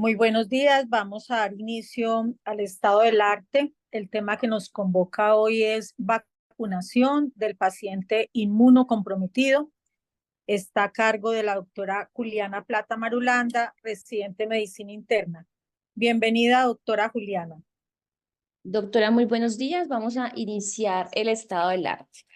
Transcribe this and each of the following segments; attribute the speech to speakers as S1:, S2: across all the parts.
S1: Muy buenos días. Vamos a dar inicio al estado del arte. El tema que nos convoca hoy es vacunación del paciente inmunocomprometido. Está a cargo de la doctora Juliana Plata Marulanda, residente de medicina interna. Bienvenida, doctora Juliana.
S2: Doctora, muy buenos días. Vamos a iniciar el estado del arte.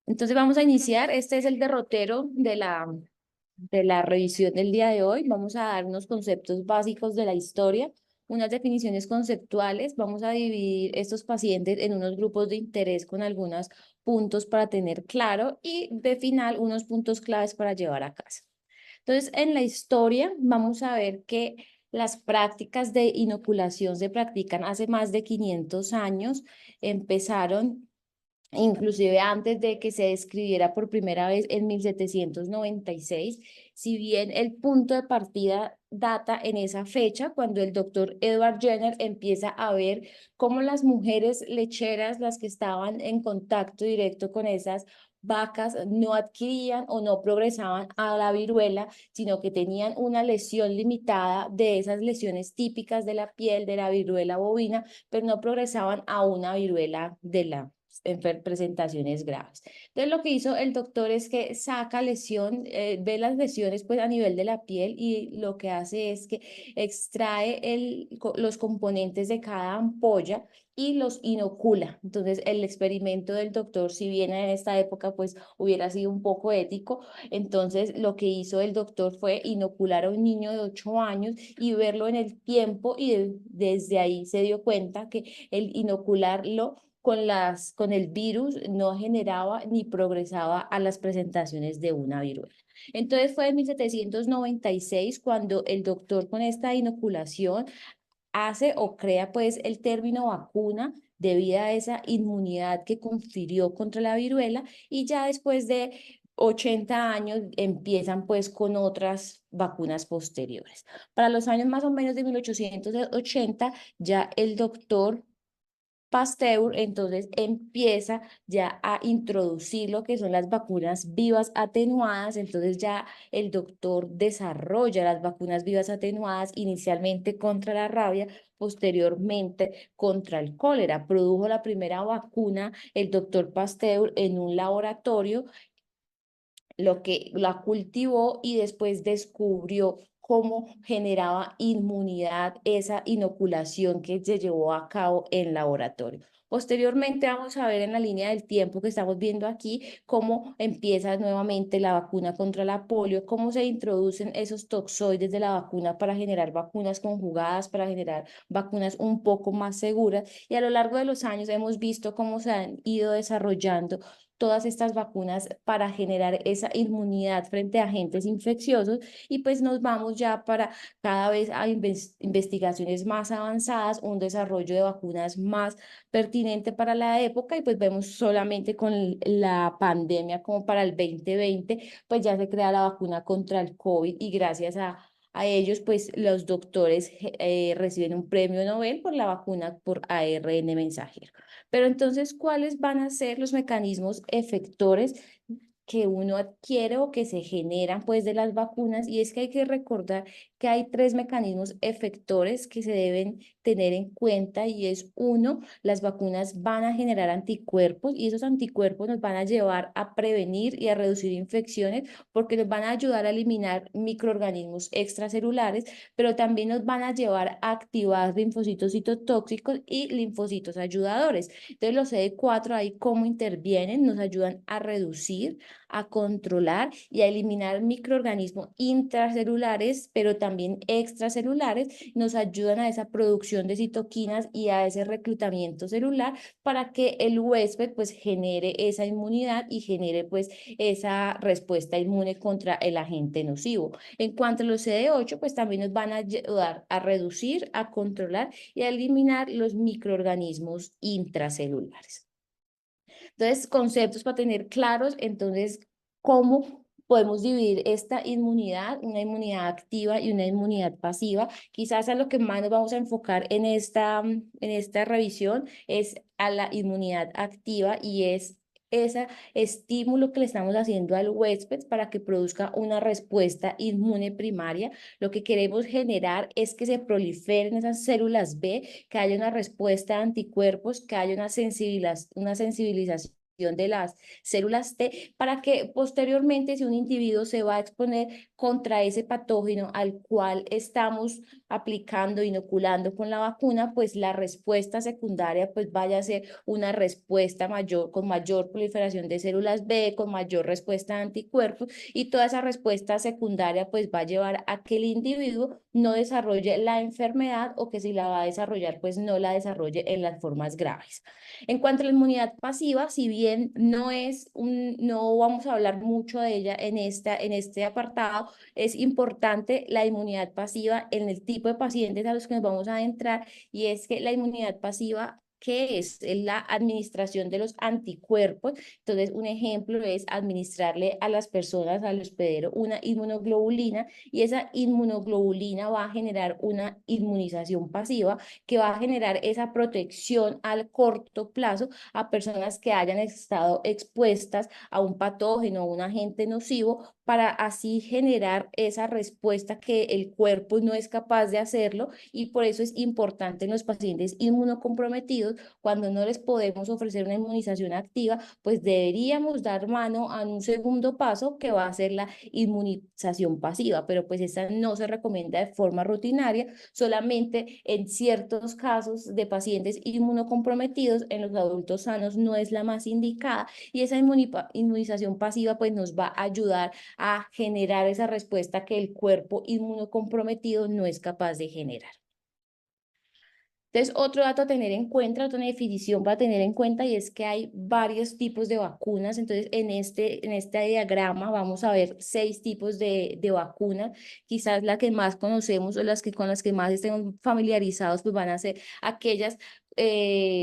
S2: Entonces vamos a iniciar. Este es el derrotero de la revisión del día de hoy. Vamos a dar unos conceptos básicos de la historia, unas definiciones conceptuales. Vamos a dividir estos pacientes en unos grupos de interés con algunos puntos para tener claro y de final unos puntos claves para llevar a casa. Entonces, en la historia vamos a ver que las prácticas de inoculación se practican hace más de 500 años. Empezaron inclusive antes de que se describiera por primera vez en 1796, si bien el punto de partida data en esa fecha, cuando el doctor Edward Jenner empieza a ver cómo las mujeres lecheras, las que estaban en contacto directo con esas vacas, no adquirían o no progresaban a la viruela, sino que tenían una lesión limitada de esas lesiones típicas de la piel de la viruela bovina, pero no progresaban a una viruela de la presentaciones graves. Entonces lo que hizo el doctor es que saca lesión, ve las lesiones pues a nivel de la piel y lo que hace es que extrae los componentes de cada ampolla y los inocula. Entonces el experimento del doctor, si bien en esta época pues hubiera sido un poco ético, entonces lo que hizo el doctor fue inocular a un niño de 8 años y verlo en el tiempo y desde ahí se dio cuenta que el inocularlo con el virus no generaba ni progresaba a las presentaciones de una viruela. Entonces fue en 1796 cuando el doctor con esta inoculación hace o crea pues el término vacuna debido a esa inmunidad que confirió contra la viruela y ya después de 80 años empiezan pues con otras vacunas posteriores. Para los años más o menos de 1880 ya el doctor Pasteur entonces empieza ya a introducir lo que son las vacunas vivas atenuadas, entonces ya el doctor desarrolla las vacunas vivas atenuadas inicialmente contra la rabia, posteriormente contra el cólera. Produjo la primera vacuna el doctor Pasteur en un laboratorio, lo que la cultivó y después descubrió cómo generaba inmunidad esa inoculación que se llevó a cabo en laboratorio. Posteriormente vamos a ver en la línea del tiempo que estamos viendo aquí cómo empieza nuevamente la vacuna contra la polio, cómo se introducen esos toxoides de la vacuna para generar vacunas conjugadas, para generar vacunas un poco más seguras. Y a lo largo de los años hemos visto cómo se han ido desarrollando todas estas vacunas para generar esa inmunidad frente a agentes infecciosos y pues nos vamos ya para cada vez a investigaciones más avanzadas, un desarrollo de vacunas más pertinente para la época y pues vemos solamente con la pandemia como para el 2020, pues ya se crea la vacuna contra el COVID y gracias a ellos, pues los doctores reciben un premio Nobel por la vacuna por ARN mensajero. Pero entonces, ¿cuáles van a ser los mecanismos efectores que uno adquiere o que se generan pues de las vacunas? Y es que hay que recordar que hay tres mecanismos efectores que se deben tener en cuenta y es uno, las vacunas van a generar anticuerpos y esos anticuerpos nos van a llevar a prevenir y a reducir infecciones porque nos van a ayudar a eliminar microorganismos extracelulares, pero también nos van a llevar a activar linfocitos citotóxicos y linfocitos ayudadores. Entonces los CD4 ahí cómo intervienen, nos ayudan a reducir, a controlar y a eliminar microorganismos intracelulares, pero también extracelulares, nos ayudan a esa producción de citoquinas y a ese reclutamiento celular para que el huésped pues genere esa inmunidad y genere pues esa respuesta inmune contra el agente nocivo. En cuanto a los CD8, pues también nos van a ayudar a reducir, a controlar y a eliminar los microorganismos intracelulares. Entonces, conceptos para tener claros, entonces, ¿cómo podemos dividir esta inmunidad, una inmunidad activa y una inmunidad pasiva? Quizás a lo que más nos vamos a enfocar en esta revisión es a la inmunidad activa y es ese estímulo que le estamos haciendo al huésped para que produzca una respuesta inmune primaria. Lo que queremos generar es que se proliferen esas células B, que haya una respuesta de anticuerpos, que haya una sensibilización de las células T, para que posteriormente, si un individuo se va a exponer contra ese patógeno al cual estamos aplicando, inoculando con la vacuna, pues la respuesta secundaria pues vaya a ser una respuesta mayor, con mayor proliferación de células B, con mayor respuesta de anticuerpos, y toda esa respuesta secundaria pues va a llevar a que el individuo no desarrolle la enfermedad, o que si la va a desarrollar pues no la desarrolle en las formas graves. En cuanto a la inmunidad pasiva, si bien no vamos a hablar mucho de ella en este apartado, es importante la inmunidad pasiva en el tipo de pacientes a los que nos vamos a adentrar, y es que la inmunidad pasiva, ¿qué es? Es la administración de los anticuerpos. Entonces, un ejemplo es administrarle a las personas, al hospedero, una inmunoglobulina, y esa inmunoglobulina va a generar una inmunización pasiva que va a generar esa protección al corto plazo a personas que hayan estado expuestas a un patógeno o un agente nocivo, para así generar esa respuesta que el cuerpo no es capaz de hacerlo. Y por eso es importante en los pacientes inmunocomprometidos, cuando no les podemos ofrecer una inmunización activa, pues deberíamos dar mano a un segundo paso, que va a ser la inmunización pasiva, pero pues esta no se recomienda de forma rutinaria, solamente en ciertos casos de pacientes inmunocomprometidos. En los adultos sanos no es la más indicada, y esa inmunización pasiva pues nos va a ayudar a generar esa respuesta que el cuerpo inmunocomprometido no es capaz de generar. Entonces, otro dato a tener en cuenta, otra definición para tener en cuenta, y es que hay varios tipos de vacunas. Entonces, en este diagrama vamos a ver 6 tipos de vacunas. Quizás la que más conocemos, o con las que más estén familiarizados, pues van a ser aquellas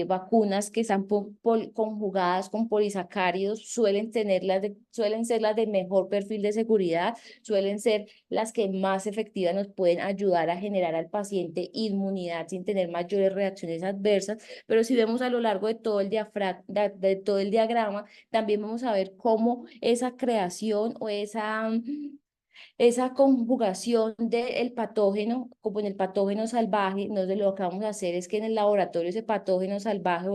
S2: vacunas que están conjugadas con polisacáridos. Suelen ser las de mejor perfil de seguridad, suelen ser las que más efectivas nos pueden ayudar a generar al paciente inmunidad sin tener mayores reacciones adversas. Pero si vemos a lo largo de todo de todo el diagrama, también vamos a ver cómo esa creación o esa conjugación del patógeno, como en el patógeno salvaje, entonces lo que vamos a hacer es que en el laboratorio ese patógeno salvaje, o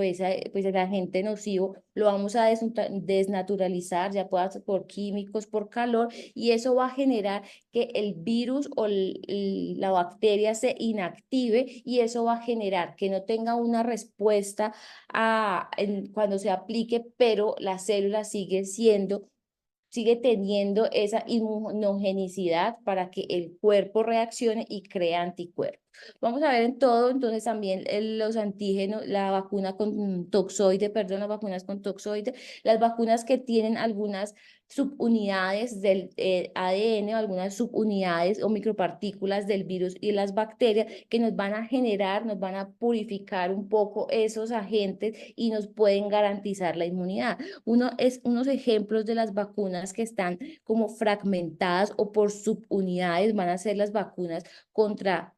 S2: pues el agente nocivo, lo vamos a desnaturalizar, ya pueda ser por químicos, por calor, y eso va a generar que el virus o la bacteria se inactive, y eso va a generar que no tenga una respuesta cuando se aplique, pero la célula sigue teniendo esa inmunogenicidad para que el cuerpo reaccione y crea anticuerpos. Vamos a ver en todo, entonces también los antígenos, la vacuna con toxoide, perdón, las vacunas con toxoide, las vacunas que tienen algunas subunidades del ADN, o algunas subunidades o micropartículas del virus y las bacterias, que nos van a generar, nos van a purificar un poco esos agentes y nos pueden garantizar la inmunidad. Unos ejemplos de las vacunas que están como fragmentadas o por subunidades van a ser las vacunas contra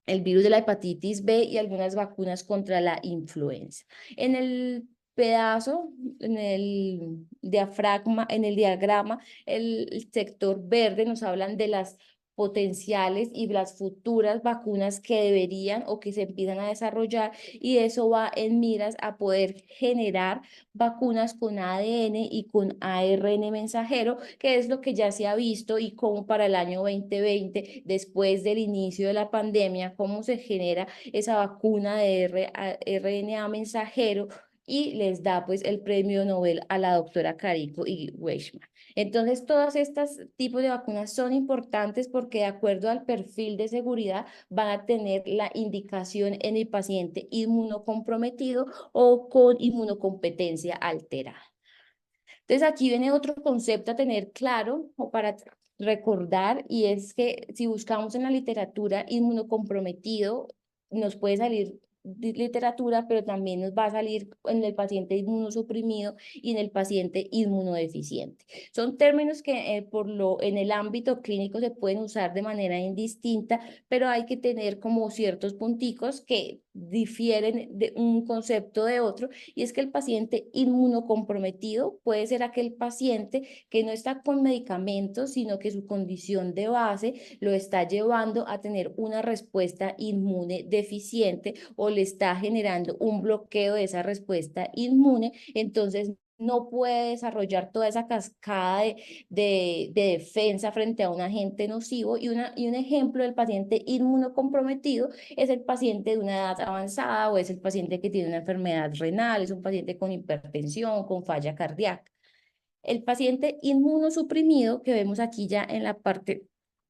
S2: el virus de la hepatitis B y algunas vacunas contra la influenza. En el pedazo, en el diagrama, el sector verde nos hablan de las potenciales y las futuras vacunas que deberían o que se empiezan a desarrollar, y eso va en miras a poder generar vacunas con ADN y con ARN mensajero, que es lo que ya se ha visto, y como para el año 2020, después del inicio de la pandemia, cómo se genera esa vacuna de RNA mensajero, y les da pues el premio Nobel a la doctora Carico y Weishman. Entonces, todas estas tipos de vacunas son importantes porque, de acuerdo al perfil de seguridad, van a tener la indicación en el paciente inmunocomprometido o con inmunocompetencia alterada. Entonces, aquí viene otro concepto a tener claro o para recordar, y es que si buscamos en la literatura inmunocomprometido, nos puede salir literatura, pero también nos va a salir en el paciente inmunosuprimido y en el paciente inmunodeficiente. Son términos que en el ámbito clínico se pueden usar de manera indistinta, pero hay que tener como ciertos punticos que difieren de un concepto de otro, y es que el paciente inmunocomprometido puede ser aquel paciente que no está con medicamentos, sino que su condición de base lo está llevando a tener una respuesta inmune deficiente o le está generando un bloqueo de esa respuesta inmune. Entonces no puede desarrollar toda esa cascada de defensa frente a un agente nocivo, y un ejemplo del paciente inmunocomprometido es el paciente de una edad avanzada o es el paciente que tiene una enfermedad renal, es un paciente con hipertensión, con falla cardíaca. El paciente inmunosuprimido que vemos aquí ya en la parte,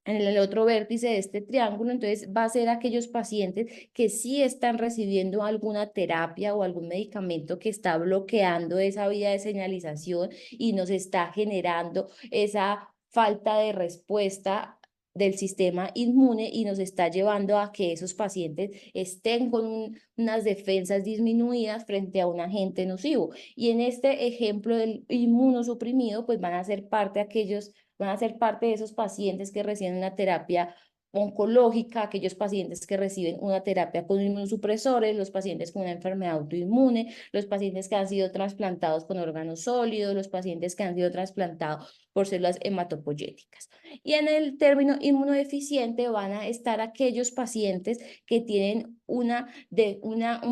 S2: en el otro vértice de este triángulo, entonces va a ser aquellos pacientes que sí están recibiendo alguna terapia o algún medicamento que está bloqueando esa vía de señalización y nos está generando esa falta de respuesta del sistema inmune y nos está llevando a que esos pacientes estén con unas defensas disminuidas frente a un agente nocivo. Y en este ejemplo del inmunosuprimido, pues van a ser parte de aquellos, van a ser parte de esos pacientes que reciben una terapia oncológica, aquellos pacientes que reciben una terapia con inmunosupresores, los pacientes con una enfermedad autoinmune, los pacientes que han sido trasplantados con órganos sólidos, los pacientes que han sido trasplantados por células hematopoyéticas. Y en el término inmunodeficiente van a estar aquellos pacientes que tienen un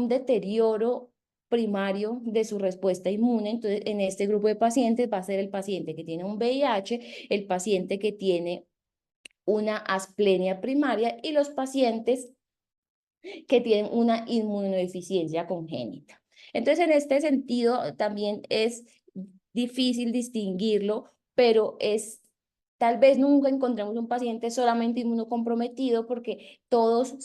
S2: deterioro primario de su respuesta inmune. Entonces, en este grupo de pacientes va a ser el paciente que tiene un VIH, el paciente que tiene una asplenia primaria y los pacientes que tienen una inmunodeficiencia congénita. Entonces, en este sentido, también es difícil distinguirlo, pero tal vez nunca encontremos un paciente solamente inmunocomprometido porque todos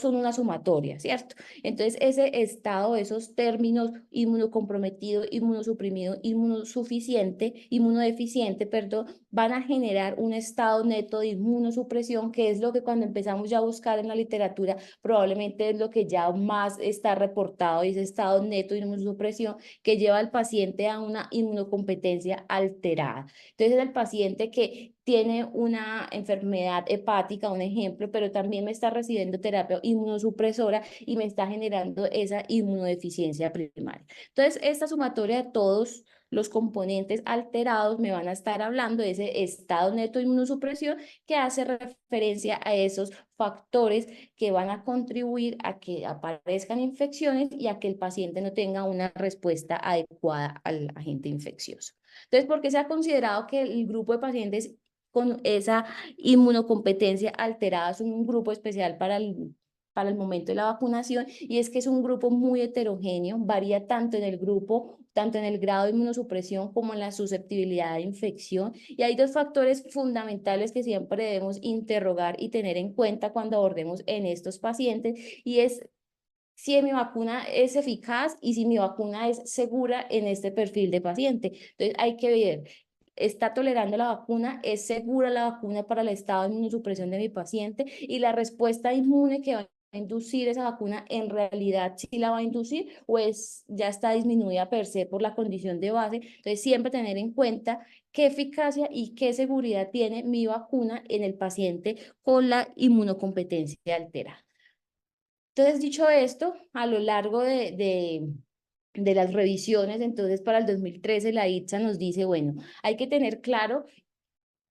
S2: son una sumatoria, ¿cierto? Entonces, ese estado, esos términos inmunocomprometido, inmunosuprimido, inmunodeficiente, perdón, van a generar un estado neto de inmunosupresión, que es lo que cuando empezamos ya a buscar en la literatura, probablemente es lo que ya más está reportado, y ese estado neto de inmunosupresión que lleva al paciente a una inmunocompetencia alterada. Entonces, es el paciente que tiene una enfermedad hepática, un ejemplo, pero también me está recibiendo terapia inmunosupresora y me está generando esa inmunodeficiencia primaria. Entonces, esta sumatoria de todos los componentes alterados me van a estar hablando de ese estado neto de inmunosupresión que hace referencia a esos factores que van a contribuir a que aparezcan infecciones y a que el paciente no tenga una respuesta adecuada al agente infeccioso. Entonces, ¿por qué se ha considerado que el grupo de pacientes con esa inmunocompetencia alterada son un grupo especial para el momento de la vacunación? Y es que es un grupo muy heterogéneo, varía tanto en el grupo, tanto en el grado de inmunosupresión como en la susceptibilidad de infección. Y hay dos factores fundamentales que siempre debemos interrogar y tener en cuenta cuando abordemos en estos pacientes, y es si mi vacuna es eficaz y si mi vacuna es segura en este perfil de paciente. Entonces hay que ver, ¿está tolerando la vacuna? ¿Es segura la vacuna para el estado de inmunosupresión de mi paciente? Y la respuesta inmune que va a inducir esa vacuna, ¿en realidad sí la va a inducir o ya está disminuida per se por la condición de base? Entonces siempre tener en cuenta qué eficacia y qué seguridad tiene mi vacuna en el paciente con la inmunocompetencia alterada. Entonces, dicho esto, a lo largo de las revisiones, entonces para el 2013 la ITSA nos dice, bueno, hay que tener claro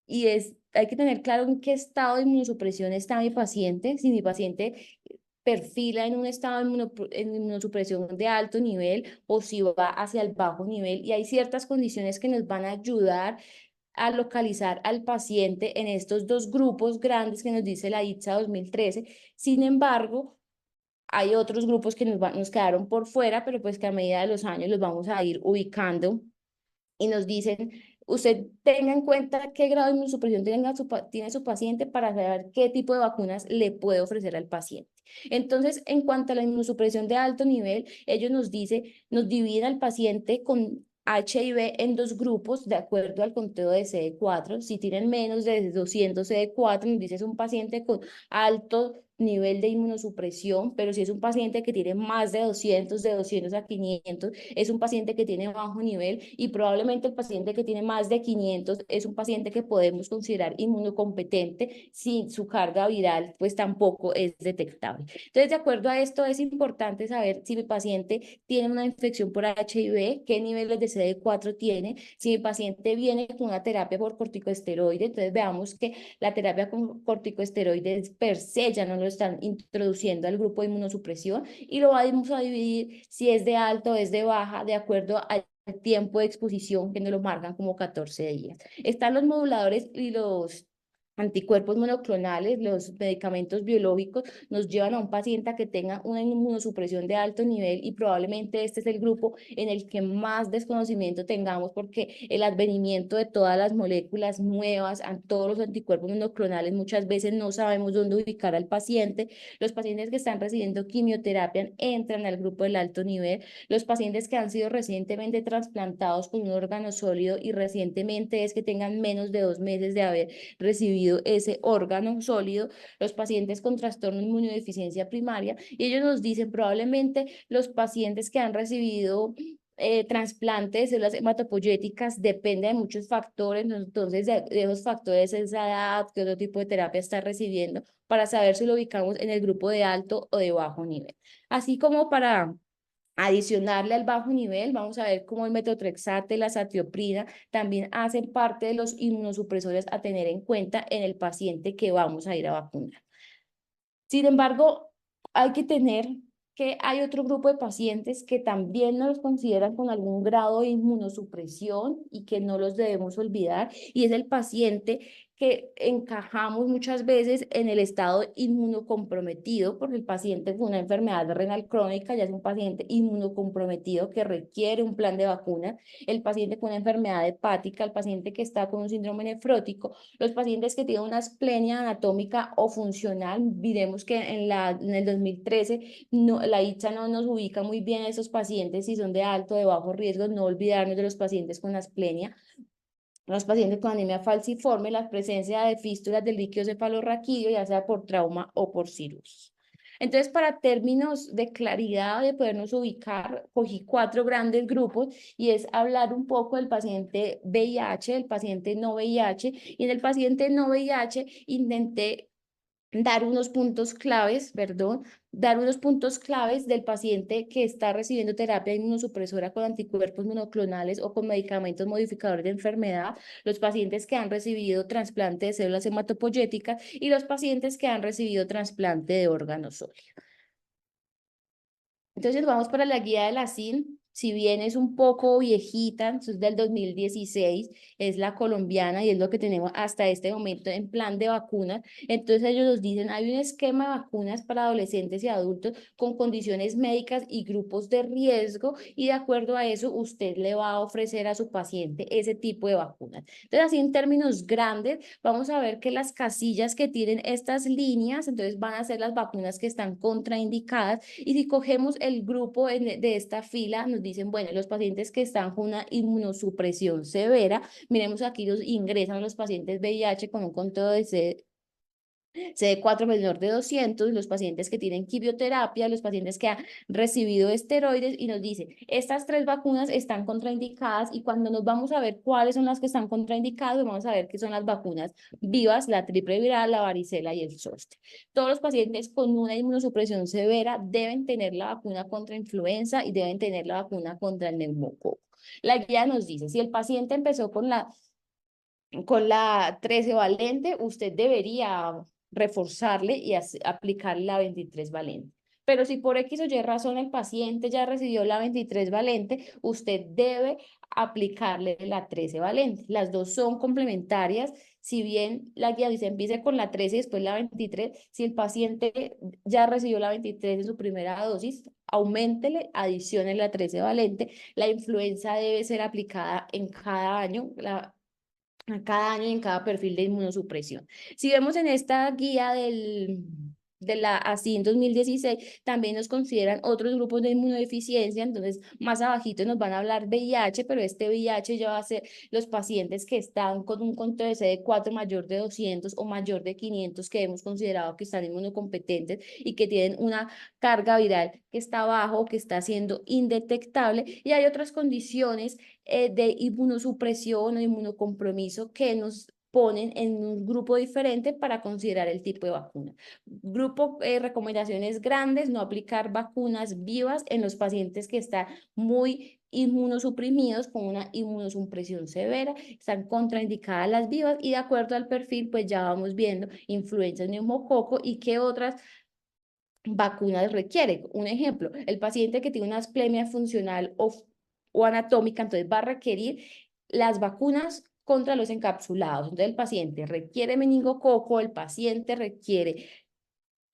S2: hay que tener claro en qué estado de inmunosupresión está mi paciente, si mi paciente perfila en un estado de inmunosupresión de alto nivel o si va hacia el bajo nivel, y hay ciertas condiciones que nos van a ayudar a localizar al paciente en estos dos grupos grandes que nos dice la ITSA 2013. Sin embargo, hay otros grupos que nos quedaron por fuera, pero pues que a medida de los años los vamos a ir ubicando y nos dicen, usted tenga en cuenta qué grado de inmunosupresión tiene su paciente para saber qué tipo de vacunas le puede ofrecer al paciente. Entonces, en cuanto a la inmunosupresión de alto nivel, ellos nos dividen al paciente con HIV en dos grupos de acuerdo al conteo de CD4. Si tienen menos de 200 CD4, nos dice es un paciente con alto nivel de inmunosupresión, pero si es un paciente que tiene más de 200 a 500, es un paciente que tiene bajo nivel, y probablemente el paciente que tiene más de 500 es un paciente que podemos considerar inmunocompetente si su carga viral pues tampoco es detectable. Entonces, de acuerdo a esto, es importante saber si mi paciente tiene una infección por HIV, qué niveles de CD4 tiene, si mi paciente viene con una terapia por corticosteroide. Entonces veamos que la terapia con corticosteroides per se ya no lo están introduciendo al grupo de inmunosupresión, y lo vamos a dividir si es de alta o es de baja de acuerdo al tiempo de exposición, que nos lo marcan como 14 días. Están los moduladores y los anticuerpos monoclonales. Los medicamentos biológicos nos llevan a un paciente a que tenga una inmunosupresión de alto nivel, y probablemente este es el grupo en el que más desconocimiento tengamos, porque el advenimiento de todas las moléculas nuevas, a todos los anticuerpos monoclonales, muchas veces no sabemos dónde ubicar al paciente. Los pacientes que están recibiendo quimioterapia entran al grupo del alto nivel. Los pacientes que han sido recientemente trasplantados con un órgano sólido, y recientemente es que tengan menos de 2 meses de haber recibido ese órgano sólido. Los pacientes con trastorno de inmunodeficiencia primaria, y ellos nos dicen probablemente los pacientes que han recibido trasplante de células hematopoyéticas depende de muchos factores. Entonces de esos factores es la edad, qué otro tipo de terapia está recibiendo, para saber si lo ubicamos en el grupo de alto o de bajo nivel. Así como para adicionarle al bajo nivel, vamos a ver cómo el metotrexate y la satioprina también hacen parte de los inmunosupresores a tener en cuenta en el paciente que vamos a ir a vacunar. Sin embargo, hay que tener que hay otro grupo de pacientes que también nos consideran con algún grado de inmunosupresión y que no los debemos olvidar, y es el paciente que encajamos muchas veces en el estado inmunocomprometido, porque el paciente con una enfermedad renal crónica ya es un paciente inmunocomprometido que requiere un plan de vacuna. El paciente con una enfermedad hepática, el paciente que está con un síndrome nefrótico, los pacientes que tienen una esplenia anatómica o funcional. Miremos que en el 2013 la ICHA no nos ubica muy bien a esos pacientes si son de alto o de bajo riesgo. No olvidarnos de los pacientes con asplenia, los pacientes con anemia falciforme, la presencia de fístulas del líquido cefalorraquídeo, ya sea por trauma o por cirugía. Entonces, para términos de claridad, de podernos ubicar, cogí 4 grandes grupos, y es hablar un poco del paciente VIH, del paciente no VIH, y en el paciente no VIH intenté dar unos puntos claves, perdón, dar unos puntos claves del paciente que está recibiendo terapia inmunosupresora con anticuerpos monoclonales o con medicamentos modificadores de enfermedad, los pacientes que han recibido trasplante de células hematopoyéticas y los pacientes que han recibido trasplante de órganos sólidos. Entonces vamos para la guía de la CIN. Si bien es un poco viejita, es del 2016, es la colombiana y es lo que tenemos hasta este momento en plan de vacunas. Entonces ellos nos dicen, hay un esquema de vacunas para adolescentes y adultos con condiciones médicas y grupos de riesgo, y de acuerdo a eso usted le va a ofrecer a su paciente ese tipo de vacunas. Entonces, así en términos grandes, vamos a ver que las casillas que tienen estas líneas, entonces van a ser las vacunas que están contraindicadas, y si cogemos el grupo de esta fila, nos dicen, bueno, los pacientes que están con una inmunosupresión severa, miremos aquí, los ingresan los pacientes VIH con un conteo de CD4 menor de 200, los pacientes que tienen quimioterapia, los pacientes que han recibido esteroides, y nos dice, estas 3 vacunas están contraindicadas, y cuando nos vamos a ver cuáles son las que están contraindicadas, vamos a ver que son las vacunas vivas, la triple viral, la varicela y el zoster. Todos los pacientes con una inmunosupresión severa deben tener la vacuna contra influenza y deben tener la vacuna contra el neumococo. La guía nos dice, si el paciente empezó con la 13 valente, usted debería reforzarle y aplicarle la 23 valente. Pero si por X o Y razón el paciente ya recibió la 23 valente, usted debe aplicarle la 13 valente. Las dos son complementarias. Si bien la guía dice empiece con la 13 y después la 23, si el paciente ya recibió la 23 en su primera dosis, auméntele, adicione la 13 valente. La influenza debe ser aplicada en cada año, a cada año y en cada perfil de inmunosupresión. Si vemos en esta guía así en 2016, también nos consideran otros grupos de inmunodeficiencia. Entonces más abajito nos van a hablar de VIH, pero este VIH ya va a ser los pacientes que están con un conteo de CD4 mayor de 200 o mayor de 500, que hemos considerado que están inmunocompetentes y que tienen una carga viral que está bajo o que está siendo indetectable. Y hay otras condiciones de inmunosupresión o inmunocompromiso que nos ponen en un grupo diferente para considerar el tipo de vacuna. Grupo, recomendaciones grandes: no aplicar vacunas vivas en los pacientes que están muy inmunosuprimidos con una inmunosupresión severa, están contraindicadas las vivas, y de acuerdo al perfil pues ya vamos viendo influenza, neumococo y qué otras vacunas requiere. Un ejemplo: el paciente que tiene una asplemia funcional o anatómica, entonces va a requerir las vacunas contra los encapsulados. Entonces el paciente requiere meningococo, el paciente requiere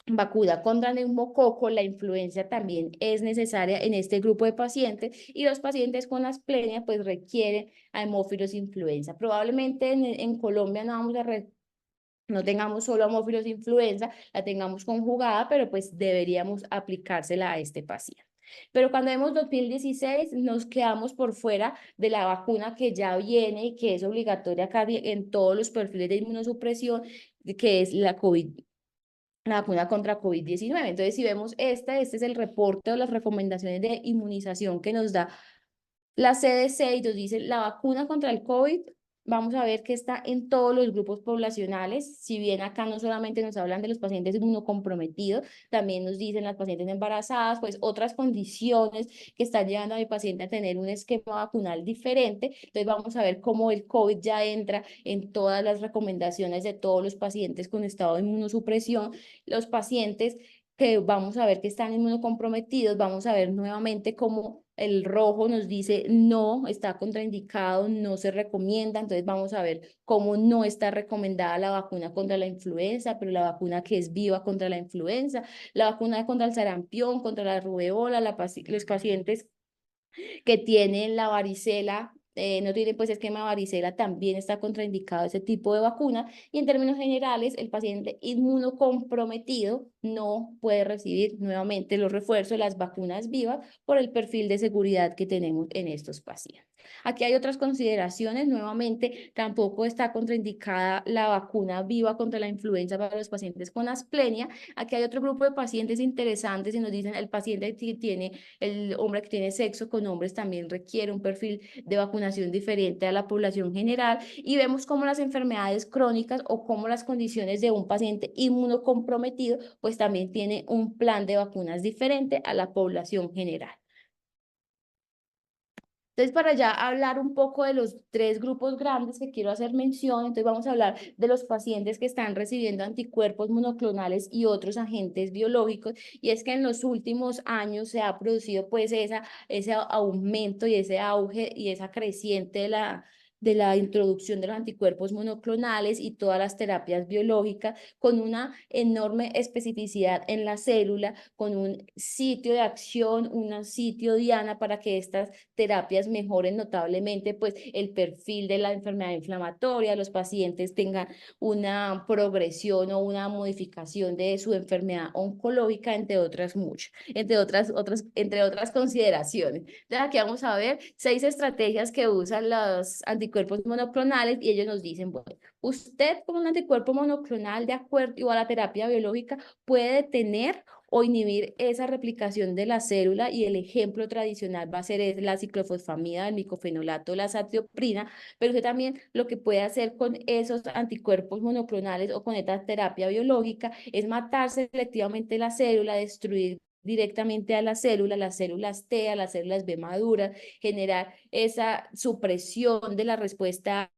S2: vacuna contra neumococo, la influencia también es necesaria en este grupo de pacientes, y los pacientes con asplenia pues requieren a hemófilos influenza. Probablemente en Colombia no tengamos solo hemófilos influenza, la tengamos conjugada, pero pues deberíamos aplicársela a este paciente. Pero cuando vemos 2016, nos quedamos por fuera de la vacuna que ya viene y que es obligatoria acá en todos los perfiles de inmunosupresión, que es la vacuna contra COVID-19. Entonces, si vemos este es el reporte o las recomendaciones de inmunización que nos da la CDC, y nos dice: la vacuna contra el COVID, vamos a ver que está en todos los grupos poblacionales. Si bien acá no solamente nos hablan de los pacientes inmunocomprometidos, también nos dicen las pacientes embarazadas, pues otras condiciones que están llevando a mi paciente a tener un esquema vacunal diferente. Entonces vamos a ver cómo el COVID ya entra en todas las recomendaciones de todos los pacientes con estado de inmunosupresión. Los pacientes que vamos a ver que están inmunocomprometidos, vamos a ver nuevamente cómo el rojo nos dice no, está contraindicado, no se recomienda. Entonces vamos a ver cómo no está recomendada la vacuna contra la influenza, pero la vacuna que es viva contra la influenza, la vacuna contra el sarampión, contra la rubeola, los pacientes que tienen la varicela, no tienen pues esquema de varicela, también está contraindicado ese tipo de vacuna. Y en términos generales, el paciente inmunocomprometido no puede recibir nuevamente los refuerzos de las vacunas vivas por el perfil de seguridad que tenemos en estos pacientes. Aquí hay otras consideraciones. Nuevamente, tampoco está contraindicada la vacuna viva contra la influenza para los pacientes con asplenia. Aquí hay otro grupo de pacientes interesantes y nos dicen: el paciente que tiene, el hombre que tiene sexo con hombres también requiere un perfil de vacunación diferente a la población general. Y vemos cómo las enfermedades crónicas o cómo las condiciones de un paciente inmunocomprometido pues también tiene un plan de vacunas diferente a la población general. Entonces, para ya hablar un poco de los tres grupos grandes que quiero hacer mención, entonces vamos a hablar de los pacientes que están recibiendo anticuerpos monoclonales y otros agentes biológicos. Y es que en los últimos años se ha producido pues ese aumento y ese auge y esa creciente de la introducción de los anticuerpos monoclonales y todas las terapias biológicas, con una enorme especificidad en la célula, con un sitio de acción, un sitio diana para que estas terapias mejoren notablemente pues el perfil de la enfermedad inflamatoria, los pacientes tengan una progresión o una modificación de su enfermedad oncológica, entre otras muchas, entre otras consideraciones. Entonces aquí vamos a ver 6 estrategias que usan los anticuerpos monoclonales, y ellos nos dicen: bueno, usted con un anticuerpo monoclonal, de acuerdo a la terapia biológica, puede detener o inhibir esa replicación de la célula, y el ejemplo tradicional va a ser la ciclofosfamida, el micofenolato, la azatioprina. Pero usted también lo que puede hacer con esos anticuerpos monoclonales o con esta terapia biológica es matar selectivamente la célula, destruir directamente a las células T, a las células B maduras, generar esa supresión de la respuesta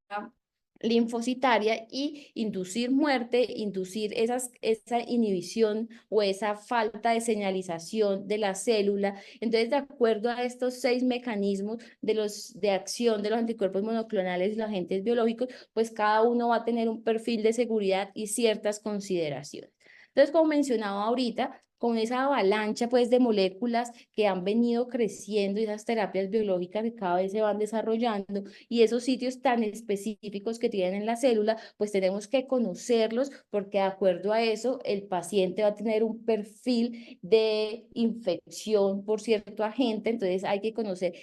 S2: linfocitaria y inducir muerte, inducir esa inhibición o esa falta de señalización de la célula. Entonces, de acuerdo a estos 6 mecanismos de acción de los anticuerpos monoclonales y los agentes biológicos, pues cada uno va a tener un perfil de seguridad y ciertas consideraciones. Entonces, como mencionaba ahorita, con esa avalancha pues de moléculas que han venido creciendo y esas terapias biológicas que cada vez se van desarrollando y esos sitios tan específicos que tienen en la célula, pues tenemos que conocerlos porque de acuerdo a eso el paciente va a tener un perfil de infección por cierto agente, entonces hay que conocer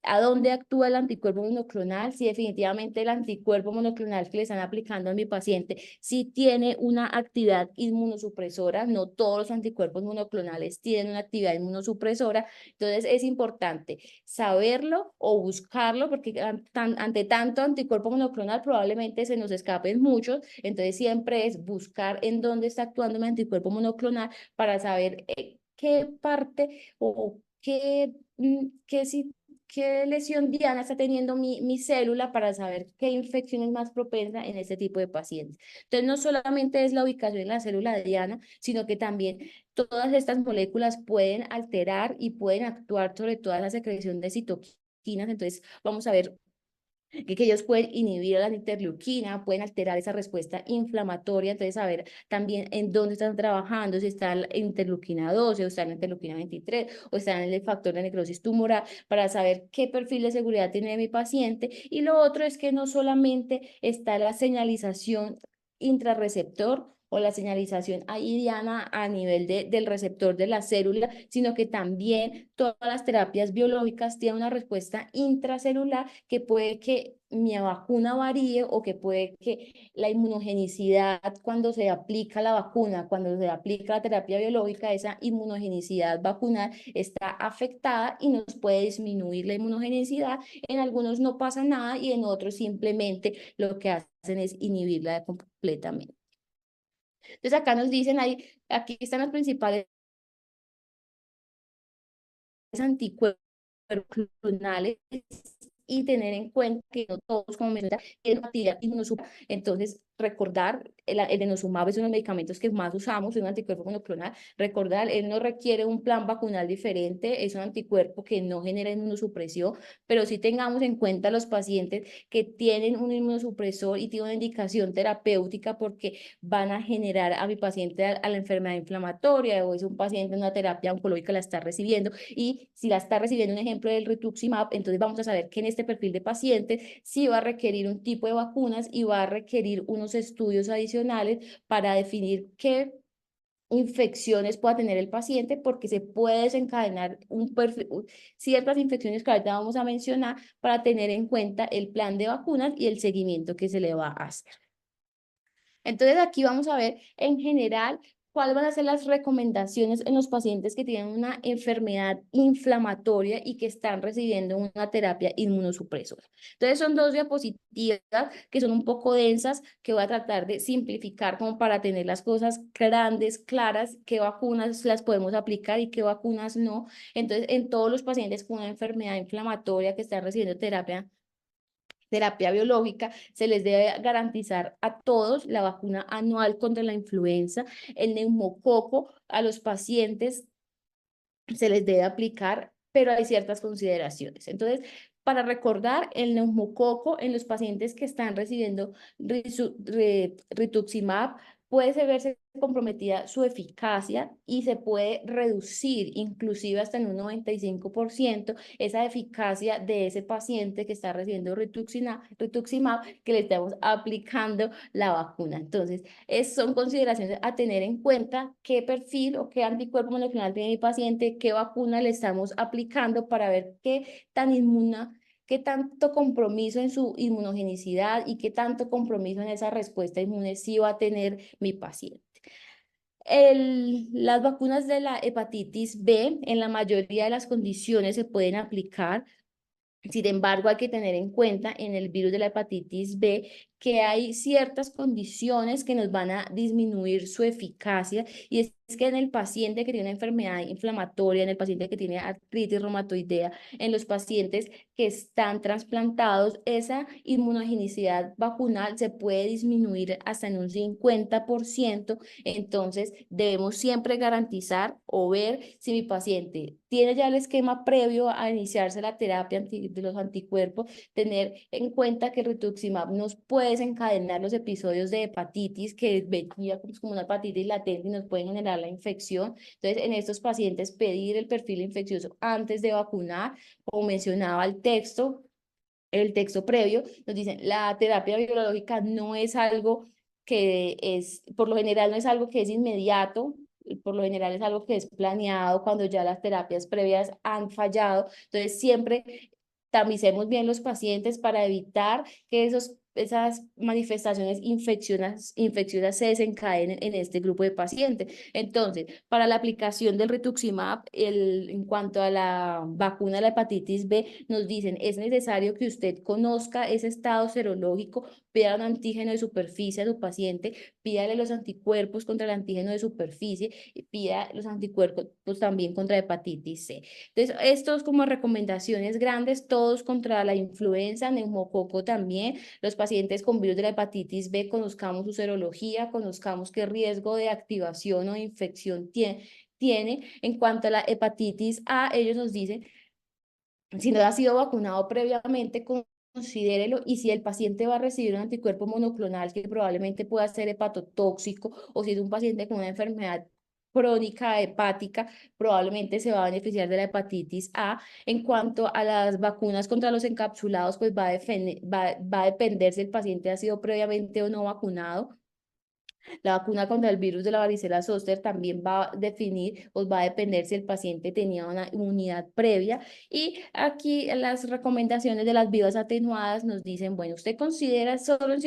S2: a dónde actúa el anticuerpo monoclonal, si definitivamente el anticuerpo monoclonal que le están aplicando a mi paciente si tiene una actividad inmunosupresora, no todos los anticuerpos monoclonales tienen una actividad inmunosupresora, entonces es importante saberlo o buscarlo porque ante tanto anticuerpo monoclonal probablemente se nos escapen muchos, entonces siempre es buscar en dónde está actuando mi anticuerpo monoclonal para saber qué parte o qué lesión diana está teniendo mi célula para saber qué infección es más propensa en este tipo de pacientes. Entonces, no solamente es la ubicación en la célula diana, sino que también todas estas moléculas pueden alterar y pueden actuar sobre toda la secreción de citoquinas. Entonces, vamos a ver que ellos pueden inhibir la interleuquina, pueden alterar esa respuesta inflamatoria, entonces saber también en dónde están trabajando, si está en interleuquina 12 o está en interleuquina 23 o está en el factor de necrosis tumoral, para saber qué perfil de seguridad tiene mi paciente. Y lo otro es que no solamente está la señalización intrarreceptor o la señalización ahí, Diana, a nivel del receptor de la célula, sino que también todas las terapias biológicas tienen una respuesta intracelular que puede que mi vacuna varíe o que puede que la inmunogenicidad cuando se aplica la vacuna, cuando se aplica la terapia biológica, esa inmunogenicidad vacunal está afectada y nos puede disminuir la inmunogenicidad. En algunos no pasa nada y en otros simplemente lo que hacen es inhibirla completamente. Entonces acá nos dicen ahí, aquí están los principales anticuerpos clonales y tener en cuenta que no todos, como mencioné, tienen actividad inmunosupresora. Entonces, recordar, el denosumab es uno de los medicamentos que más usamos, es un anticuerpo monoclonal. Recordar, él no requiere un plan vacunal diferente, es un anticuerpo que no genera inmunosupresión, pero sí tengamos en cuenta los pacientes que tienen un inmunosupresor y tienen una indicación terapéutica porque van a generar a mi paciente a la enfermedad inflamatoria o es un paciente en una terapia oncológica la está recibiendo y si la está recibiendo un ejemplo del rituximab, entonces vamos a saber que en este perfil de pacientes sí va a requerir un tipo de vacunas y va a requerir unos estudios adicionales para definir qué infecciones pueda tener el paciente porque se puede desencadenar ciertas infecciones que ahorita vamos a mencionar para tener en cuenta el plan de vacunas y el seguimiento que se le va a hacer. Entonces aquí vamos a ver en general cuáles van a ser las recomendaciones en los pacientes que tienen una enfermedad inflamatoria y que están recibiendo una terapia inmunosupresora. Entonces son dos diapositivas que son un poco densas que voy a tratar de simplificar como para tener las cosas grandes, claras, qué vacunas las podemos aplicar y qué vacunas no. Entonces en todos los pacientes con una enfermedad inflamatoria que están recibiendo terapia biológica, se les debe garantizar a todos la vacuna anual contra la influenza, el neumococo a los pacientes se les debe aplicar, pero hay ciertas consideraciones. Entonces, para recordar, el neumococo en los pacientes que están recibiendo rituximab puede verse comprometida su eficacia y se puede reducir inclusive hasta en un 95% esa eficacia de ese paciente que está recibiendo rituximab que le estamos aplicando la vacuna. Entonces, son consideraciones a tener en cuenta qué perfil o qué anticuerpo monoclonal tiene mi paciente, qué vacuna le estamos aplicando para ver qué tanto compromiso en su inmunogenicidad y qué tanto compromiso en esa respuesta inmune sí va a tener mi paciente. Las vacunas de la hepatitis B en la mayoría de las condiciones se pueden aplicar. Sin embargo, hay que tener en cuenta en el virus de la hepatitis B que hay ciertas condiciones que nos van a disminuir su eficacia y es que en el paciente que tiene una enfermedad inflamatoria, en el paciente que tiene artritis reumatoidea, en los pacientes que están trasplantados, esa inmunogenicidad vacunal se puede disminuir hasta en un 50%. Entonces, debemos siempre garantizar o ver si mi paciente tiene ya el esquema previo a iniciarse la terapia de los anticuerpos, tener en cuenta que el rituximab nos puede puede desencadenar los episodios de hepatitis, que venía como una hepatitis latente y nos pueden generar la infección. Entonces, en estos pacientes pedir el perfil infeccioso antes de vacunar, como mencionaba el texto previo, nos dicen, la terapia biológica no es algo que es, por lo general no es algo que es inmediato, por lo general es algo que es planeado cuando ya las terapias previas han fallado. Entonces, siempre tamicemos bien los pacientes para evitar que esas manifestaciones infecciosas se desencadenen en este grupo de pacientes. Entonces, para la aplicación del rituximab, en cuanto a la vacuna de la hepatitis B, nos dicen, es necesario que usted conozca ese estado serológico, pida un antígeno de superficie a su paciente, pídale los anticuerpos contra el antígeno de superficie y pida los anticuerpos pues, también contra hepatitis C. Entonces, estos como recomendaciones grandes, todos contra la influenza, neumococo también. Los pacientes con virus de la hepatitis B, conozcamos su serología, conozcamos qué riesgo de activación o de infección tiene. En cuanto a la hepatitis A, ellos nos dicen, si no ha sido vacunado previamente, considérelo, y si el paciente va a recibir un anticuerpo monoclonal que probablemente pueda ser hepatotóxico, o si es un paciente con una enfermedad crónica hepática, probablemente se va a beneficiar de la hepatitis A. En cuanto a las vacunas contra los encapsulados, pues va a depender si el paciente ha sido previamente o no vacunado. La vacuna contra el virus de la varicela zóster también va a definir o va a depender si el paciente tenía una inmunidad previa. Y aquí las recomendaciones de las vivas atenuadas nos dicen, bueno, usted considera solo en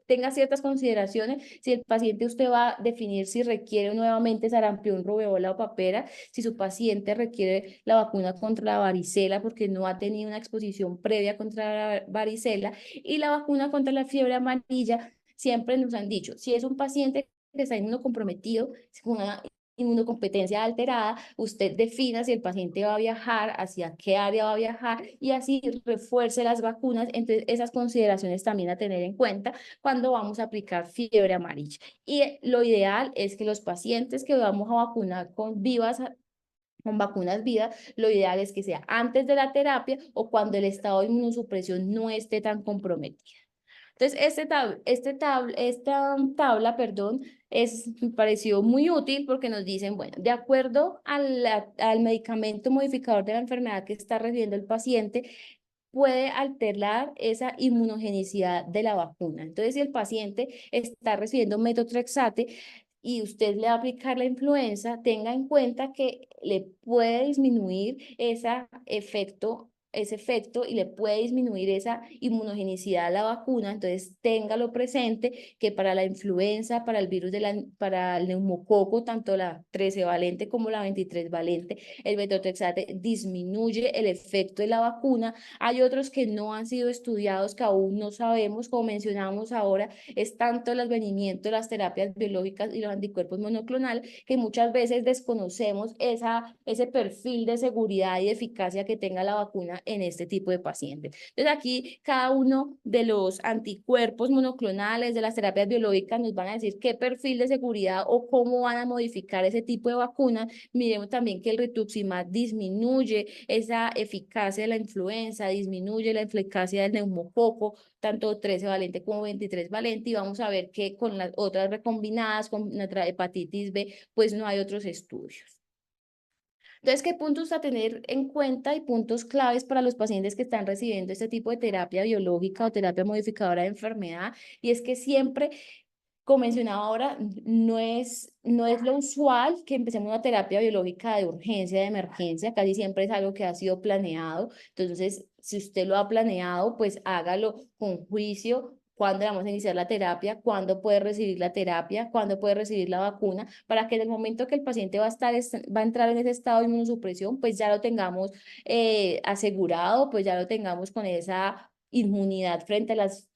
S2: tenga ciertas consideraciones, si el paciente usted va a definir si requiere nuevamente sarampión, rubeola o papera, si su paciente requiere la vacuna contra la varicela porque no ha tenido una exposición previa contra la varicela, y la vacuna contra la fiebre amarilla. Siempre nos han dicho, si es un paciente que está inmunocomprometido, con una inmunocompetencia alterada, usted defina si el paciente va a viajar, hacia qué área va a viajar, y así refuerce las vacunas. Entonces, esas consideraciones también a tener en cuenta cuando vamos a aplicar fiebre amarilla. Y lo ideal es que los pacientes que vamos a vacunar con vacunas vivas, lo ideal es que sea antes de la terapia o cuando el estado de inmunosupresión no esté tan comprometido. Entonces, esta tabla, perdón, me pareció muy útil porque nos dicen, bueno, de acuerdo al medicamento modificador de la enfermedad que está recibiendo el paciente, puede alterar esa inmunogenicidad de la vacuna. Entonces, si el paciente está recibiendo metotrexate y usted le va a aplicar la influenza, tenga en cuenta que le puede disminuir ese efecto y le puede disminuir esa inmunogenicidad a la vacuna. Entonces, téngalo presente que para la influenza, para el para el neumococo, tanto la 13 valente como la 23 valente, el metotrexate disminuye el efecto de la vacuna. Hay otros que no han sido estudiados, que aún no sabemos, como mencionamos ahora, es tanto el advenimiento de las terapias biológicas y los anticuerpos monoclonales que muchas veces desconocemos ese perfil de seguridad y eficacia que tenga la vacuna en este tipo de pacientes. Entonces aquí cada uno de los anticuerpos monoclonales de las terapias biológicas nos van a decir qué perfil de seguridad o cómo van a modificar ese tipo de vacuna. Miremos también que el rituximab disminuye esa eficacia de la influenza, disminuye la eficacia del neumococo, tanto 13 valente como 23 valente, y vamos a ver que con las otras recombinadas, con nuestra hepatitis B, pues no hay otros estudios. Entonces, ¿qué puntos a tener en cuenta y puntos claves para los pacientes que están recibiendo este tipo de terapia biológica o terapia modificadora de enfermedad? Y es que siempre, como mencionaba ahora, no es lo usual que empecemos una terapia biológica de urgencia, de emergencia, casi siempre es algo que ha sido planeado. Entonces, si usted lo ha planeado, pues hágalo con juicio. ¿Cuándo vamos a iniciar la terapia? ¿Cuándo puede recibir la terapia? ¿Cuándo puede recibir la vacuna? Para que en el momento que el paciente va a entrar en ese estado de inmunosupresión, pues ya lo tengamos asegurado, pues ya lo tengamos con esa inmunidad frente a las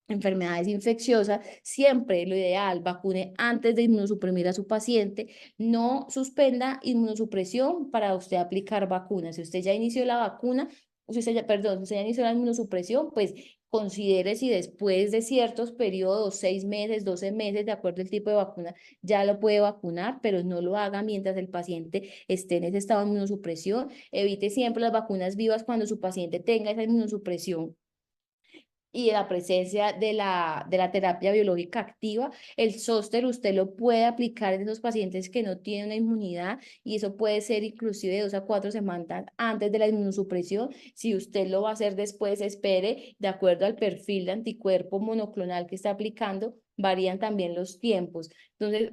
S2: enfermedades infecciosas. Siempre lo ideal, vacune antes de inmunosuprimir a su paciente, no suspenda inmunosupresión para usted aplicar vacunas. Si usted ya inició la vacuna, si usted ya inició la inmunosupresión, pues considere si después de ciertos periodos, 6 meses, 12 meses, de acuerdo al tipo de vacuna, ya lo puede vacunar, pero no lo haga mientras el paciente esté en ese estado de inmunosupresión. Evite siempre las vacunas vivas cuando su paciente tenga esa inmunosupresión y la presencia de la terapia biológica activa. El zóster usted lo puede aplicar en esos pacientes que no tienen una inmunidad y eso puede ser inclusive de 2 a 4 semanas antes de la inmunosupresión. Si usted lo va a hacer después, espere, de acuerdo al perfil de anticuerpo monoclonal que está aplicando, varían también los tiempos. Entonces,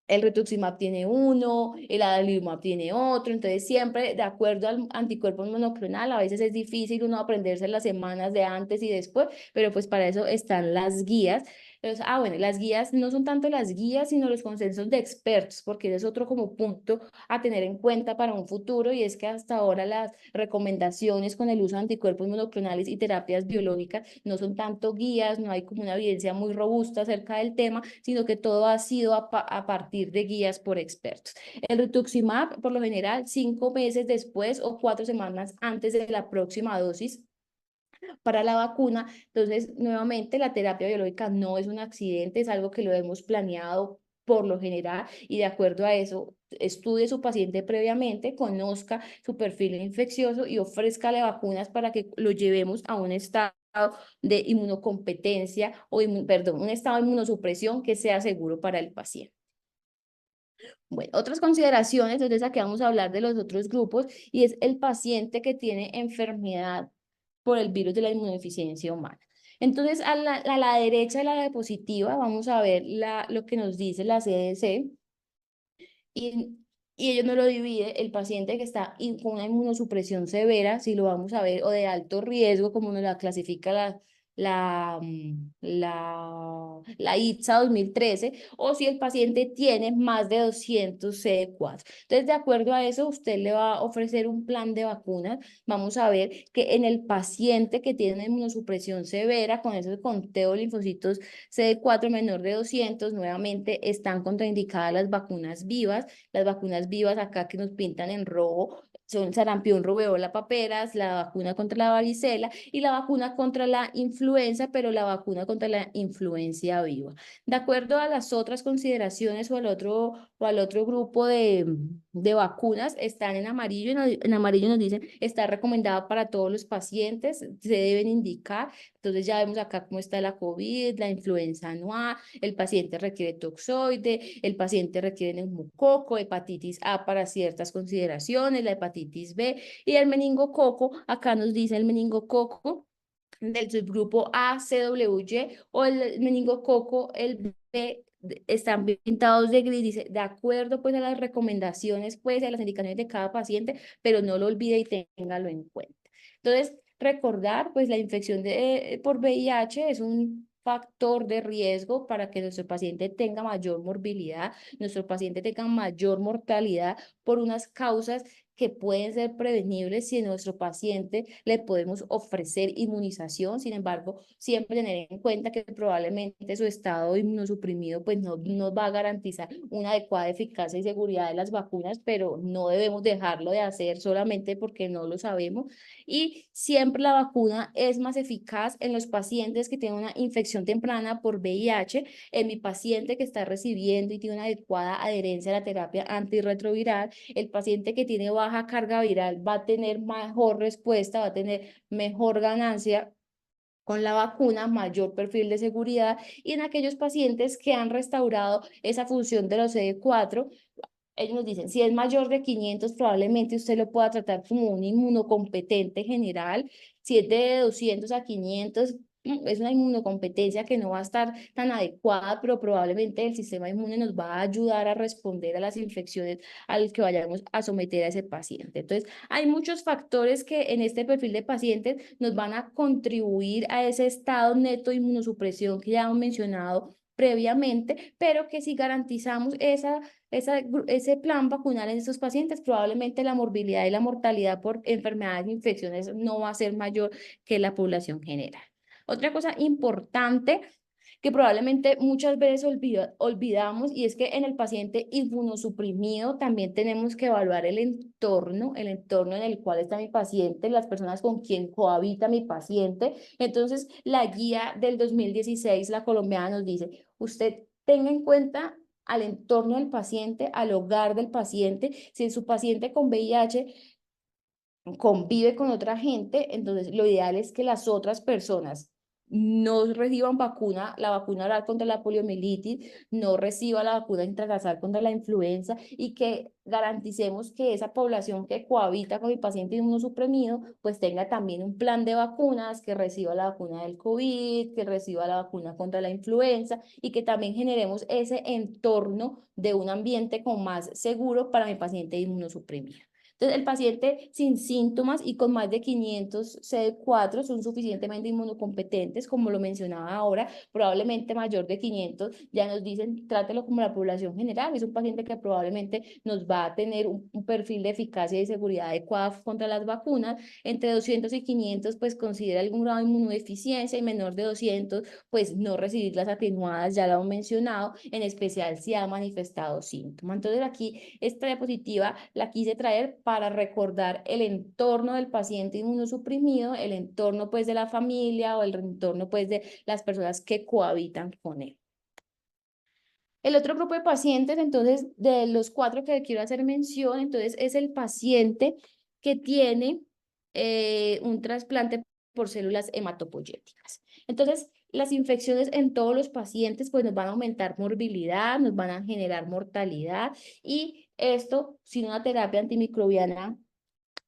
S2: el rituximab tiene uno, el adalimumab tiene otro, entonces siempre de acuerdo al anticuerpo monoclonal, a veces es difícil uno aprenderse las semanas de antes y después, pero pues para eso están las guías. Entonces, bueno, las guías no son tanto las guías, sino los consensos de expertos, porque ese es otro como punto a tener en cuenta para un futuro, y es que hasta ahora las recomendaciones con el uso de anticuerpos monoclonales y terapias biológicas no son tanto guías, no hay como una evidencia muy robusta acerca del tema, sino que todo ha sido a partir de guías por expertos. El rituximab, por lo general, 5 meses después o 4 semanas antes de la próxima dosis para la vacuna. Entonces, nuevamente, la terapia biológica no es un accidente, es algo que lo hemos planeado por lo general, y de acuerdo a eso, estudie su paciente previamente, conozca su perfil infeccioso y ofrézcale vacunas para que lo llevemos a un estado de inmunocompetencia o, perdón, un estado de inmunosupresión que sea seguro para el paciente. Bueno, otras consideraciones, entonces aquí vamos a hablar de los otros grupos, y es el paciente que tiene enfermedad por el virus de la inmunodeficiencia humana. Entonces, a la derecha de la diapositiva vamos a ver lo que nos dice la CDC, y, y ellos no lo divide, el paciente que está con una inmunosupresión severa, si lo vamos a ver, o de alto riesgo, como nos la clasifica la ITSA 2013, o si el paciente tiene más de 200 CD4. Entonces, de acuerdo a eso, usted le va a ofrecer un plan de vacunas. Vamos a ver que en el paciente que tiene inmunosupresión severa, con ese conteo de linfocitos CD4 menor de 200, nuevamente están contraindicadas las vacunas vivas. Las vacunas vivas acá que nos pintan en rojo son sarampión, rubéola, paperas, la vacuna contra la varicela y la vacuna contra la influenza, pero la vacuna contra la influencia viva. De acuerdo a las otras consideraciones o al otro grupo de vacunas, están en amarillo. En amarillo nos dicen, está recomendada para todos los pacientes, se deben indicar. Entonces ya vemos acá cómo está la COVID, la influenza anual, el paciente requiere toxoide, el paciente requiere neumococo, hepatitis A para ciertas consideraciones, la hepatitis B y el meningococo. Acá nos dice el meningococo del subgrupo A, CWY, o el meningococo, el B, están pintados de gris, dice, de acuerdo pues a las recomendaciones, pues a las indicaciones de cada paciente, pero no lo olvide y téngalo en cuenta. Entonces, recordar, pues la infección por VIH es un factor de riesgo para que nuestro paciente tenga mayor morbilidad, nuestro paciente tenga mayor mortalidad por unas causas que pueden ser prevenibles si a nuestro paciente le podemos ofrecer inmunización. Sin embargo, siempre tener en cuenta que probablemente su estado inmunosuprimido pues no nos va a garantizar una adecuada eficacia y seguridad de las vacunas, pero no debemos dejarlo de hacer solamente porque no lo sabemos. Y siempre la vacuna es más eficaz en los pacientes que tienen una infección temprana por VIH. En mi paciente que está recibiendo y tiene una adecuada adherencia a la terapia antirretroviral, el paciente que tiene baja carga viral va a tener mejor respuesta, va a tener mejor ganancia con la vacuna, mayor perfil de seguridad, y en aquellos pacientes que han restaurado esa función de los CD4, ellos nos dicen, si es mayor de 500, probablemente usted lo pueda tratar como un inmunocompetente general. Si es de 200 a 500, es una inmunocompetencia que no va a estar tan adecuada, pero probablemente el sistema inmune nos va a ayudar a responder a las infecciones a las que vayamos a someter a ese paciente. Entonces, hay muchos factores que en este perfil de pacientes nos van a contribuir a ese estado neto de inmunosupresión que ya hemos mencionado previamente, pero que si garantizamos ese plan vacunal en estos pacientes, probablemente la morbilidad y la mortalidad por enfermedades e infecciones no va a ser mayor que la población general. Otra cosa importante que probablemente muchas veces olvidamos, y es que en el paciente inmunosuprimido también tenemos que evaluar el entorno en el cual está mi paciente, las personas con quien cohabita mi paciente. Entonces, la guía del 2016, la colombiana, nos dice, usted tenga en cuenta al entorno del paciente, al hogar del paciente. Si su paciente con VIH convive con otra gente, entonces lo ideal es que las otras personas no reciban vacuna, la vacuna oral contra la poliomielitis, no reciba la vacuna intranasal contra la influenza y que garanticemos que esa población que cohabita con el paciente inmunosuprimido pues tenga también un plan de vacunas, que reciba la vacuna del COVID, que reciba la vacuna contra la influenza y que también generemos ese entorno de un ambiente con más seguro para mi paciente inmunosuprimido. Entonces, el paciente sin síntomas y con más de 500 CD4 son suficientemente inmunocompetentes, como lo mencionaba ahora, probablemente mayor de 500, ya nos dicen, trátelo como la población general, es un paciente que probablemente nos va a tener un perfil de eficacia y seguridad adecuada contra las vacunas, entre 200 y 500, pues considera algún grado de inmunodeficiencia y menor de 200, pues no recibir las atenuadas, ya lo hemos mencionado, en especial si ha manifestado síntomas. Entonces aquí esta diapositiva la quise traer para recordar el entorno del paciente inmunosuprimido, el entorno pues de la familia o el entorno pues de las personas que cohabitan con él. El otro grupo de pacientes, entonces, de los 4 que quiero hacer mención, entonces es el paciente que tiene un trasplante por células hematopoyéticas. Entonces, las infecciones en todos los pacientes pues nos van a aumentar morbilidad, nos van a generar mortalidad y esto sin una terapia antimicrobiana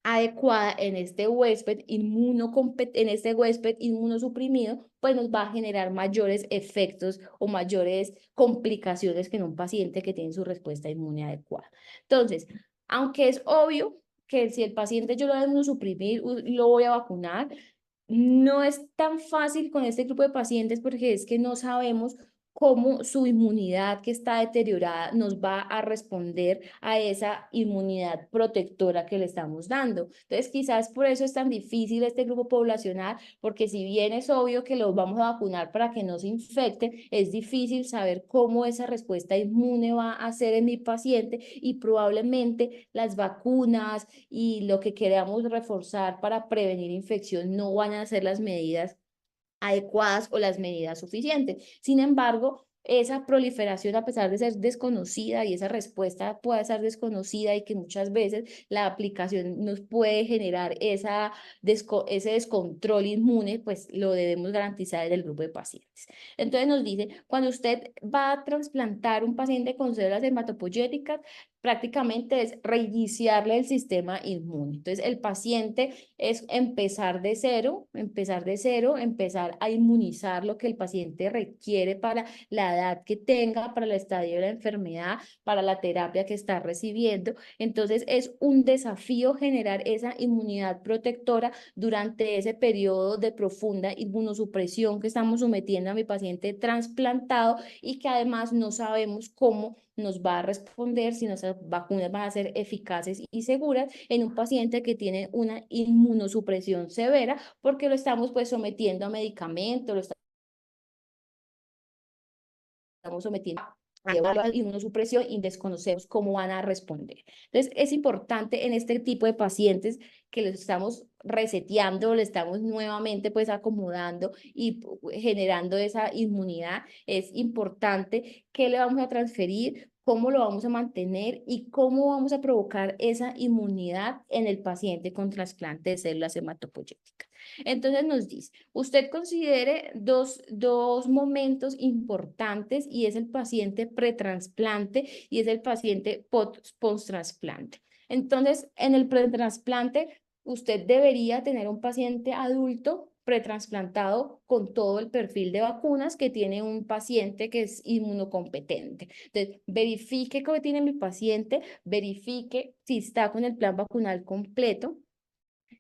S2: adecuada en este huésped inmunosuprimido, pues nos va a generar mayores efectos o mayores complicaciones que en un paciente que tiene su respuesta inmune adecuada. Entonces, aunque es obvio que si el paciente yo lo voy a inmunosuprimir, lo voy a vacunar, no es tan fácil con este grupo de pacientes porque es que no sabemos cómo su inmunidad que está deteriorada nos va a responder a esa inmunidad protectora que le estamos dando. Entonces, quizás por eso es tan difícil este grupo poblacional, porque si bien es obvio que los vamos a vacunar para que no se infecten, es difícil saber cómo esa respuesta inmune va a ser en mi paciente y probablemente las vacunas y lo que queramos reforzar para prevenir infección no van a ser las medidas adecuadas o las medidas suficientes. Sin embargo, esa proliferación, a pesar de ser desconocida y esa respuesta puede ser desconocida y que muchas veces la aplicación nos puede generar ese descontrol inmune, pues lo debemos garantizar en el grupo de pacientes. Entonces nos dice, cuando usted va a trasplantar un paciente con células hematopoyéticas, prácticamente es reiniciarle el sistema inmune. Entonces, el paciente es empezar a inmunizar lo que el paciente requiere para la edad que tenga, para el estadio de la enfermedad, para la terapia que está recibiendo. Entonces, es un desafío generar esa inmunidad protectora durante ese periodo de profunda inmunosupresión que estamos sometiendo a mi paciente trasplantado y que además no sabemos cómo nos va a responder si nuestras vacunas van a ser eficaces y seguras en un paciente que tiene una inmunosupresión severa porque lo estamos pues sometiendo a medicamentos, lo estamos sometiendo a inmunosupresión y desconocemos cómo van a responder. Entonces, es importante en este tipo de pacientes que los estamos reseteando, le estamos nuevamente pues acomodando y generando esa inmunidad, es importante que le vamos a transferir, cómo lo vamos a mantener y cómo vamos a provocar esa inmunidad en el paciente con trasplante de células hematopoyéticas. Entonces nos dice, usted considere dos momentos importantes y es el paciente pretransplante y es el paciente post-trasplante. Entonces, en el pretrasplante, usted debería tener un paciente adulto pretransplantado con todo el perfil de vacunas que tiene un paciente que es inmunocompetente. Entonces, verifique cómo tiene mi paciente, verifique si está con el plan vacunal completo.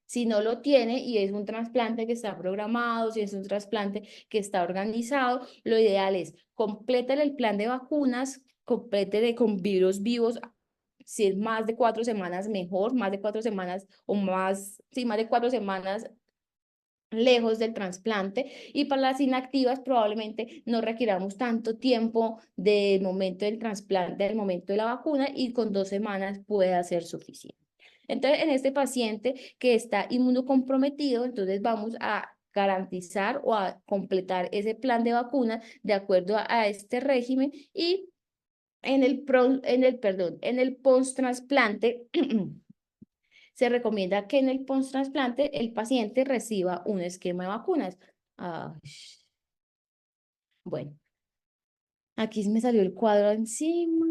S2: Si no lo tiene y es un trasplante que está programado, si es un trasplante que está organizado, lo ideal es complétele el plan de vacunas, complétele con virus vivos. Si es más de 4 semanas, mejor, más de 4 semanas o más, sí, más de 4 semanas lejos del trasplante y para las inactivas probablemente no requiramos tanto tiempo del momento del trasplante al momento de la vacuna y con 2 semanas puede ser suficiente. Entonces, en este paciente que está inmunocomprometido, entonces vamos a garantizar o a completar ese plan de vacuna de acuerdo a este régimen y en el post-trasplante se recomienda que en el post-trasplante el paciente reciba un esquema de vacunas. Ay, bueno, aquí me salió el cuadro encima.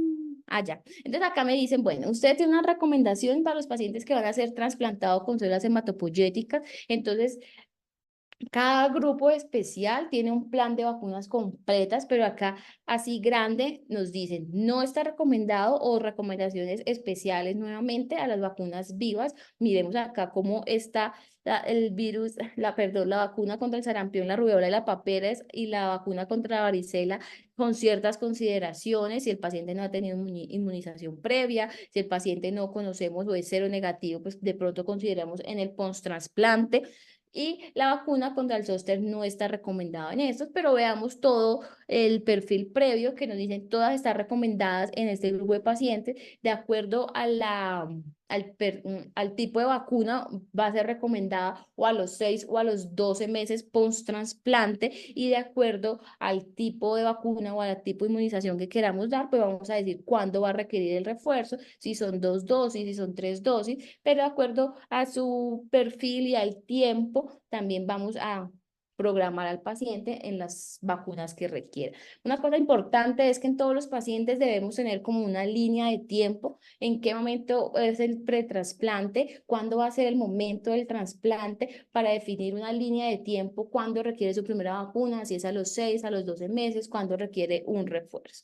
S2: Ah, ya. Entonces acá me dicen, bueno, usted tiene una recomendación para los pacientes que van a ser trasplantados con células hematopoyéticas. Entonces, cada grupo especial tiene un plan de vacunas completas, pero acá así grande nos dicen, no está recomendado o recomendaciones especiales nuevamente a las vacunas vivas. Miremos acá cómo está el virus, perdón, la vacuna contra el sarampión, la rubiola y la papera y la vacuna contra la varicela con ciertas consideraciones. Si el paciente no ha tenido inmunización previa, si el paciente no conocemos o es cero negativo, pues de pronto consideramos en el post-trasplante. Y la vacuna contra el zóster no está recomendada en estos, pero veamos todo el perfil previo que nos dicen, todas están recomendadas en este grupo de pacientes de acuerdo a al tipo de vacuna. Va a ser recomendada o a los 6 o a los 12 meses post-trasplante, y de acuerdo al tipo de vacuna o al tipo de inmunización que queramos dar, pues vamos a decir cuándo va a requerir el refuerzo, si son 2 dosis, si son 3 dosis, pero de acuerdo a su perfil y al tiempo, también vamos a programar al paciente en las vacunas que requiera. Una cosa importante es que en todos los pacientes debemos tener como una línea de tiempo, en qué momento es el pretrasplante, cuándo va a ser el momento del trasplante, para definir una línea de tiempo, cuándo requiere su primera vacuna, si es a los 6, a los 12 meses, cuándo requiere un refuerzo.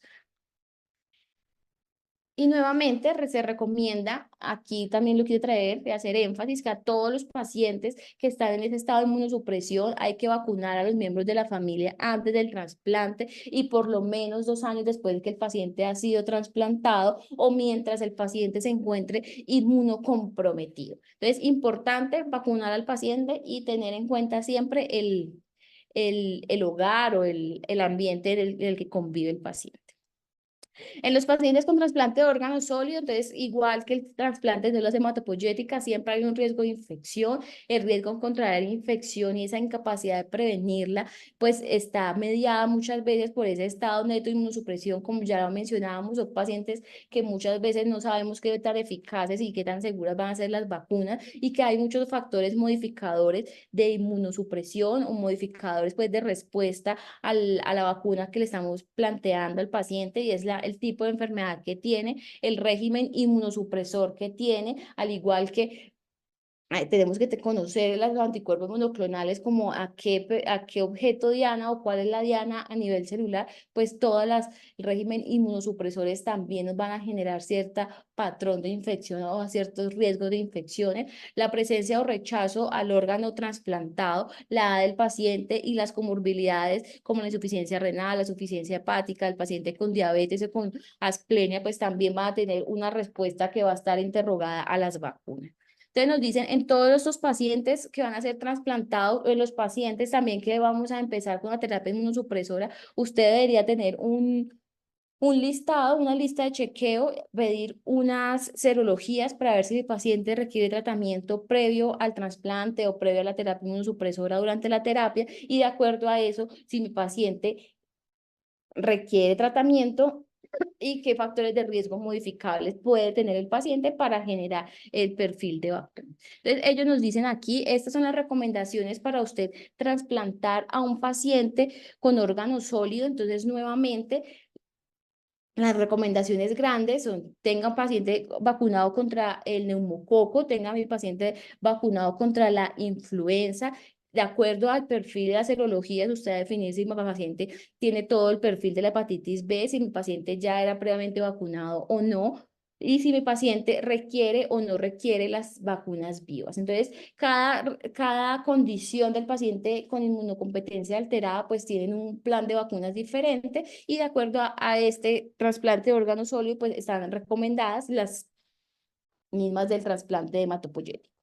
S2: Y nuevamente se recomienda, aquí también lo quiero traer, de hacer énfasis, que a todos los pacientes que están en ese estado de inmunosupresión hay que vacunar a los miembros de la familia antes del trasplante y por lo menos 2 años después de que el paciente ha sido trasplantado o mientras el paciente se encuentre inmunocomprometido. Entonces, importante vacunar al paciente y tener en cuenta siempre el hogar o el ambiente en el que convive el paciente. En los pacientes con trasplante de órganos sólidos, entonces, igual que el trasplante de células hematopoyéticas, siempre hay un riesgo de infección. El riesgo de contraer infección y esa incapacidad de prevenirla, pues está mediada muchas veces por ese estado neto de inmunosupresión, como ya lo mencionábamos. Son pacientes que muchas veces no sabemos qué tan eficaces y qué tan seguras van a ser las vacunas, y que hay muchos factores modificadores de inmunosupresión o modificadores pues de respuesta a la vacuna que le estamos planteando al paciente, y es el tipo de enfermedad que tiene, el régimen inmunosupresor que tiene, al igual que tenemos que conocer los anticuerpos monoclonales, como a qué objeto diana o cuál es la diana a nivel celular. Pues el régimen inmunosupresores también nos van a generar cierto patrón de infección o ciertos riesgos de infecciones. La presencia o rechazo al órgano trasplantado, la edad del paciente y las comorbilidades como la insuficiencia renal, la insuficiencia hepática, el paciente con diabetes o con asplenia, pues también va a tener una respuesta que va a estar interrogada a las vacunas. Entonces nos dicen, en todos estos pacientes que van a ser trasplantados, en los pacientes también que vamos a empezar con la terapia inmunosupresora, usted debería tener un listado, una lista de chequeo, pedir unas serologías para ver si el paciente requiere tratamiento previo al trasplante o previo a la terapia inmunosupresora durante la terapia, y de acuerdo a eso, si mi paciente requiere tratamiento y qué factores de riesgo modificables puede tener el paciente para generar el perfil de vacuna. Entonces, ellos nos dicen aquí, estas son las recomendaciones para usted trasplantar a un paciente con órgano sólido. Entonces, nuevamente, las recomendaciones grandes son: tenga un paciente vacunado contra el neumococo, tenga mi paciente vacunado contra la influenza. De acuerdo al perfil de las serologías, usted va a definir si mi paciente tiene todo el perfil de la hepatitis B, si mi paciente ya era previamente vacunado o no, y si mi paciente requiere o no requiere las vacunas vivas. Entonces, cada condición del paciente con inmunocompetencia alterada, pues tienen un plan de vacunas diferente, y de acuerdo a este trasplante de órgano sólido, pues están recomendadas las mismas del trasplante de hematopoyético.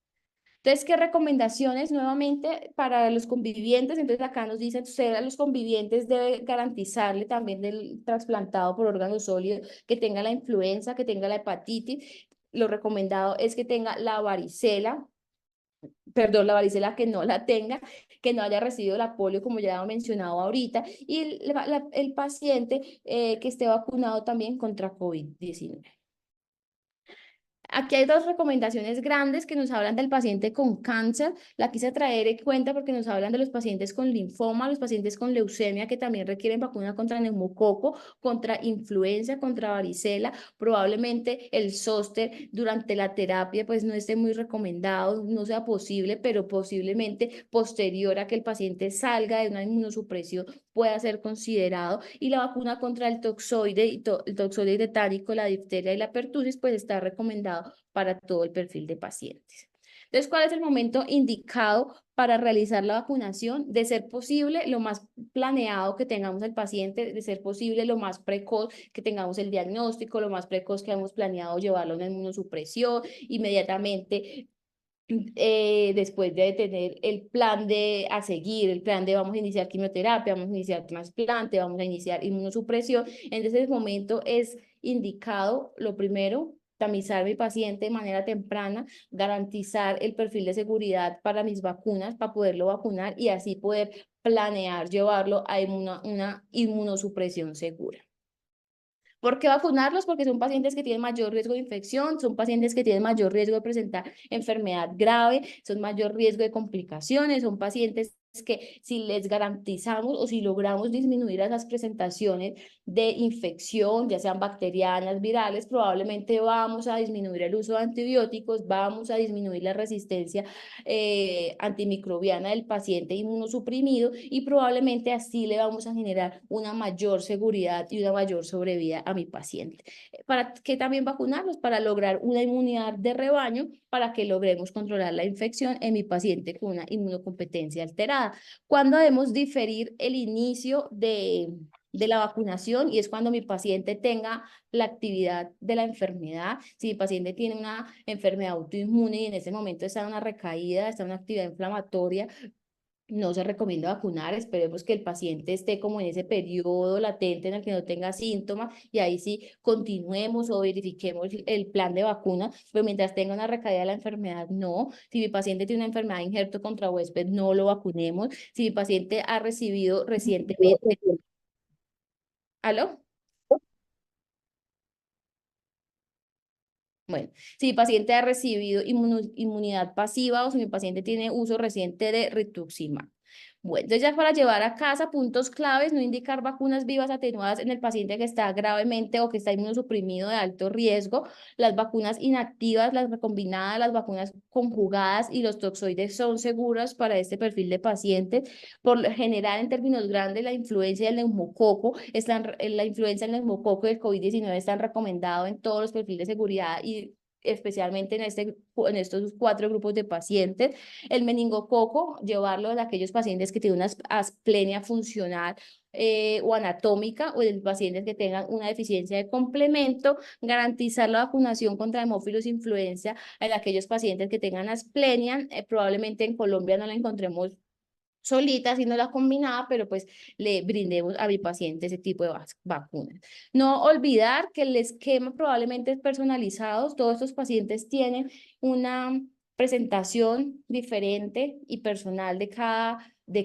S2: Entonces, ¿qué recomendaciones nuevamente para los convivientes? Entonces, acá nos dicen, usted a los convivientes debe garantizarle también del trasplantado por órgano sólido que tenga la influenza, que tenga la hepatitis. Lo recomendado es que tenga la varicela, perdón, la varicela que no la tenga, que no haya recibido la polio, como ya he mencionado ahorita, y el paciente que esté vacunado también contra COVID-19. Aquí hay dos recomendaciones grandes que nos hablan del paciente con cáncer. La quise traer en cuenta porque nos hablan de los pacientes con linfoma, los pacientes con leucemia que también requieren vacuna contra neumococo, contra influenza, contra varicela. Probablemente el zóster durante la terapia pues no esté muy recomendado, no sea posible, pero posiblemente posterior a que el paciente salga de una inmunosupresión pueda ser considerado, y la vacuna contra el toxoide, el toxoide tetánico, la difteria y la pertusis, pues está recomendado para todo el perfil de pacientes. Entonces, ¿cuál es el momento indicado para realizar la vacunación? De ser posible, lo más planeado que tengamos el paciente, de ser posible, lo más precoz que tengamos el diagnóstico, lo más precoz que hemos planeado llevarlo a una inmunosupresión, inmediatamente después de tener el plan de a seguir, el plan de vamos a iniciar quimioterapia, vamos a iniciar trasplante, vamos a iniciar inmunosupresión. En ese momento es indicado, lo primero, tamizar a mi paciente de manera temprana, garantizar el perfil de seguridad para mis vacunas, para poderlo vacunar y así poder planear llevarlo a una inmunosupresión segura. ¿Por qué vacunarlos? Porque son pacientes que tienen mayor riesgo de infección, son pacientes que tienen mayor riesgo de presentar enfermedad grave, son mayor riesgo de complicaciones, son pacientes que si les garantizamos o si logramos disminuir esas presentaciones de infección, ya sean bacterianas, virales, probablemente vamos a disminuir el uso de antibióticos, vamos a disminuir la resistencia antimicrobiana del paciente inmunosuprimido y probablemente así le vamos a generar una mayor seguridad y una mayor sobrevida a mi paciente. ¿Para qué también vacunarlos? Para lograr una inmunidad de rebaño, para que logremos controlar la infección en mi paciente con una inmunocompetencia alterada. ¿Cuándo debemos diferir el inicio de la vacunación? Y es cuando mi paciente tenga la actividad de la enfermedad. Si mi paciente tiene una enfermedad autoinmune y en ese momento está en una recaída, está en una actividad inflamatoria, no se recomienda vacunar. Esperemos que el paciente esté como en ese periodo latente en el que no tenga síntomas y ahí sí continuemos o verifiquemos el plan de vacuna, pero mientras tenga una recaída de la enfermedad, no. Si mi paciente tiene una enfermedad de injerto contra huésped, no lo vacunemos. Si mi paciente ha recibido recientemente... ¿Aló? Bueno, si mi paciente ha recibido inmunidad pasiva o si mi paciente tiene uso reciente de rituximab. Bueno, entonces ya para llevar a casa puntos claves, no indicar vacunas vivas atenuadas en el paciente que está gravemente o que está inmunosuprimido de alto riesgo, las vacunas inactivas, las recombinadas, las vacunas conjugadas y los toxoides son seguras para este perfil de pacientes. Por lo general, en términos grandes, la influencia del neumococo, la influencia del neumococo y el COVID-19 están recomendados en todos los perfiles de seguridad y especialmente en estos 4 grupos de pacientes. El meningococo, llevarlo a aquellos pacientes que tienen una asplenia funcional o anatómica, o de pacientes que tengan una deficiencia de complemento, garantizar la vacunación contra hemófilos influenza en aquellos pacientes que tengan asplenia. Probablemente en Colombia no la encontremos solita, sino la combinada, pero pues le brindemos a mi paciente ese tipo de vacunas. No olvidar que el esquema probablemente es personalizado. Todos estos pacientes tienen una presentación diferente y personal de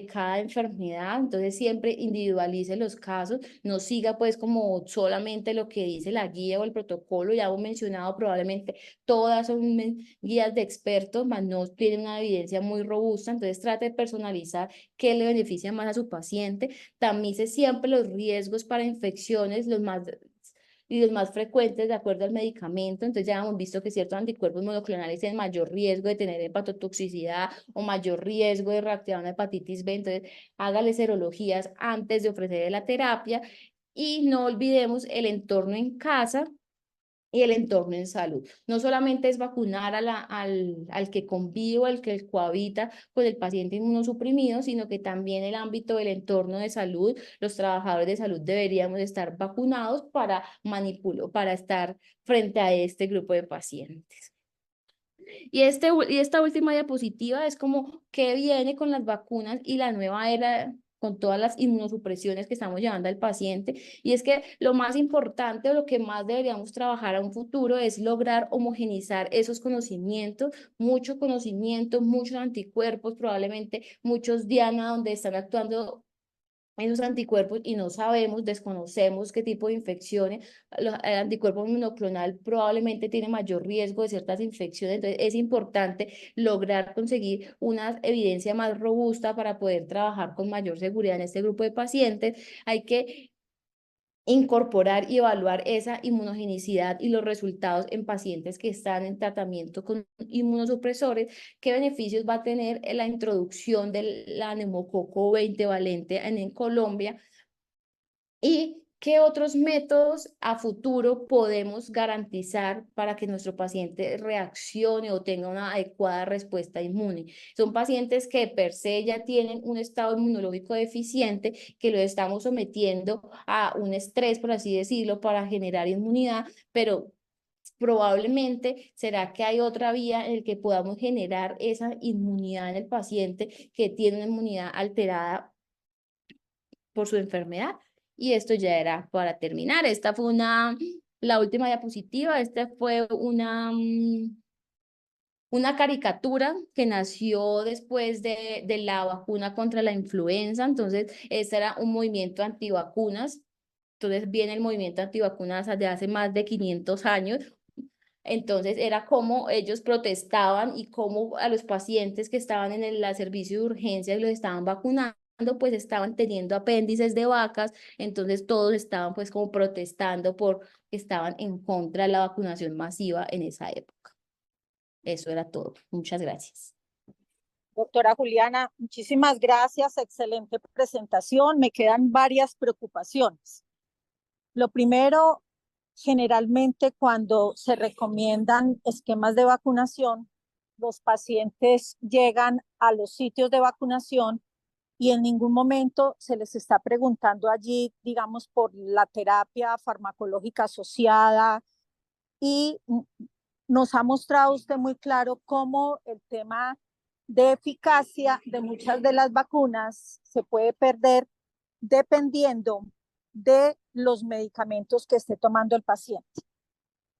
S2: cada enfermedad, entonces siempre individualice los casos, no siga pues como solamente lo que dice la guía o el protocolo. Ya hemos mencionado, probablemente todas son guías de expertos, mas no tienen una evidencia muy robusta, entonces trate de personalizar qué le beneficia más a su paciente. Tamice siempre los riesgos para infecciones, los más frecuentes de acuerdo al medicamento. Entonces ya hemos visto que ciertos anticuerpos monoclonales tienen mayor riesgo de tener hepatotoxicidad o mayor riesgo de reactivar una hepatitis B. Entonces hágale serologías antes de ofrecer la terapia y no olvidemos el entorno en casa y el entorno en salud. No solamente es vacunar al que convive, al que cohabita con el paciente inmunosuprimido, sino que también el ámbito del entorno de salud, los trabajadores de salud deberíamos estar vacunados para estar frente a este grupo de pacientes. Y esta última diapositiva es como qué viene con las vacunas y la nueva era con todas las inmunosupresiones que estamos llevando al paciente. Y es que lo más importante o lo que más deberíamos trabajar a un futuro es lograr homogenizar esos conocimientos, mucho conocimiento, muchos anticuerpos, probablemente muchos diana, donde están actuando esos anticuerpos y no sabemos, desconocemos qué tipo de infecciones. El anticuerpo monoclonal probablemente tiene mayor riesgo de ciertas infecciones, entonces es importante lograr conseguir una evidencia más robusta para poder trabajar con mayor seguridad en este grupo de pacientes. Hay que incorporar y evaluar esa inmunogenicidad y los resultados en pacientes que están en tratamiento con inmunosupresores, qué beneficios va a tener la introducción de la neumococo 20 valente en Colombia y qué otros métodos a futuro podemos garantizar para que nuestro paciente reaccione o tenga una adecuada respuesta inmune. Son pacientes que per se ya tienen un estado inmunológico deficiente, que lo estamos sometiendo a un estrés, por así decirlo, para generar inmunidad, pero probablemente será que hay otra vía en la que podamos generar esa inmunidad en el paciente que tiene una inmunidad alterada por su enfermedad. Y esto ya era para terminar. Esta fue la última diapositiva. Esta fue una caricatura que nació después de la vacuna contra la influenza. Entonces, este era un movimiento antivacunas. Entonces, viene el movimiento antivacunas de hace más de 500 años. Entonces era como ellos protestaban y como a los pacientes que estaban en el servicio de urgencias los estaban vacunando, pues estaban teniendo apéndices de vacas, entonces todos estaban pues como protestando por que estaban en contra de la vacunación masiva en esa época. Eso era todo. Muchas gracias.
S1: Doctora Juliana, muchísimas gracias, excelente presentación. Me quedan varias preocupaciones. Lo primero, generalmente cuando se recomiendan esquemas de vacunación, los pacientes llegan a los sitios de vacunación y en ningún momento se les está preguntando allí, digamos, por la terapia farmacológica asociada y nos ha mostrado usted muy claro cómo el tema de eficacia de muchas de las vacunas se puede perder dependiendo de los medicamentos que esté tomando el paciente.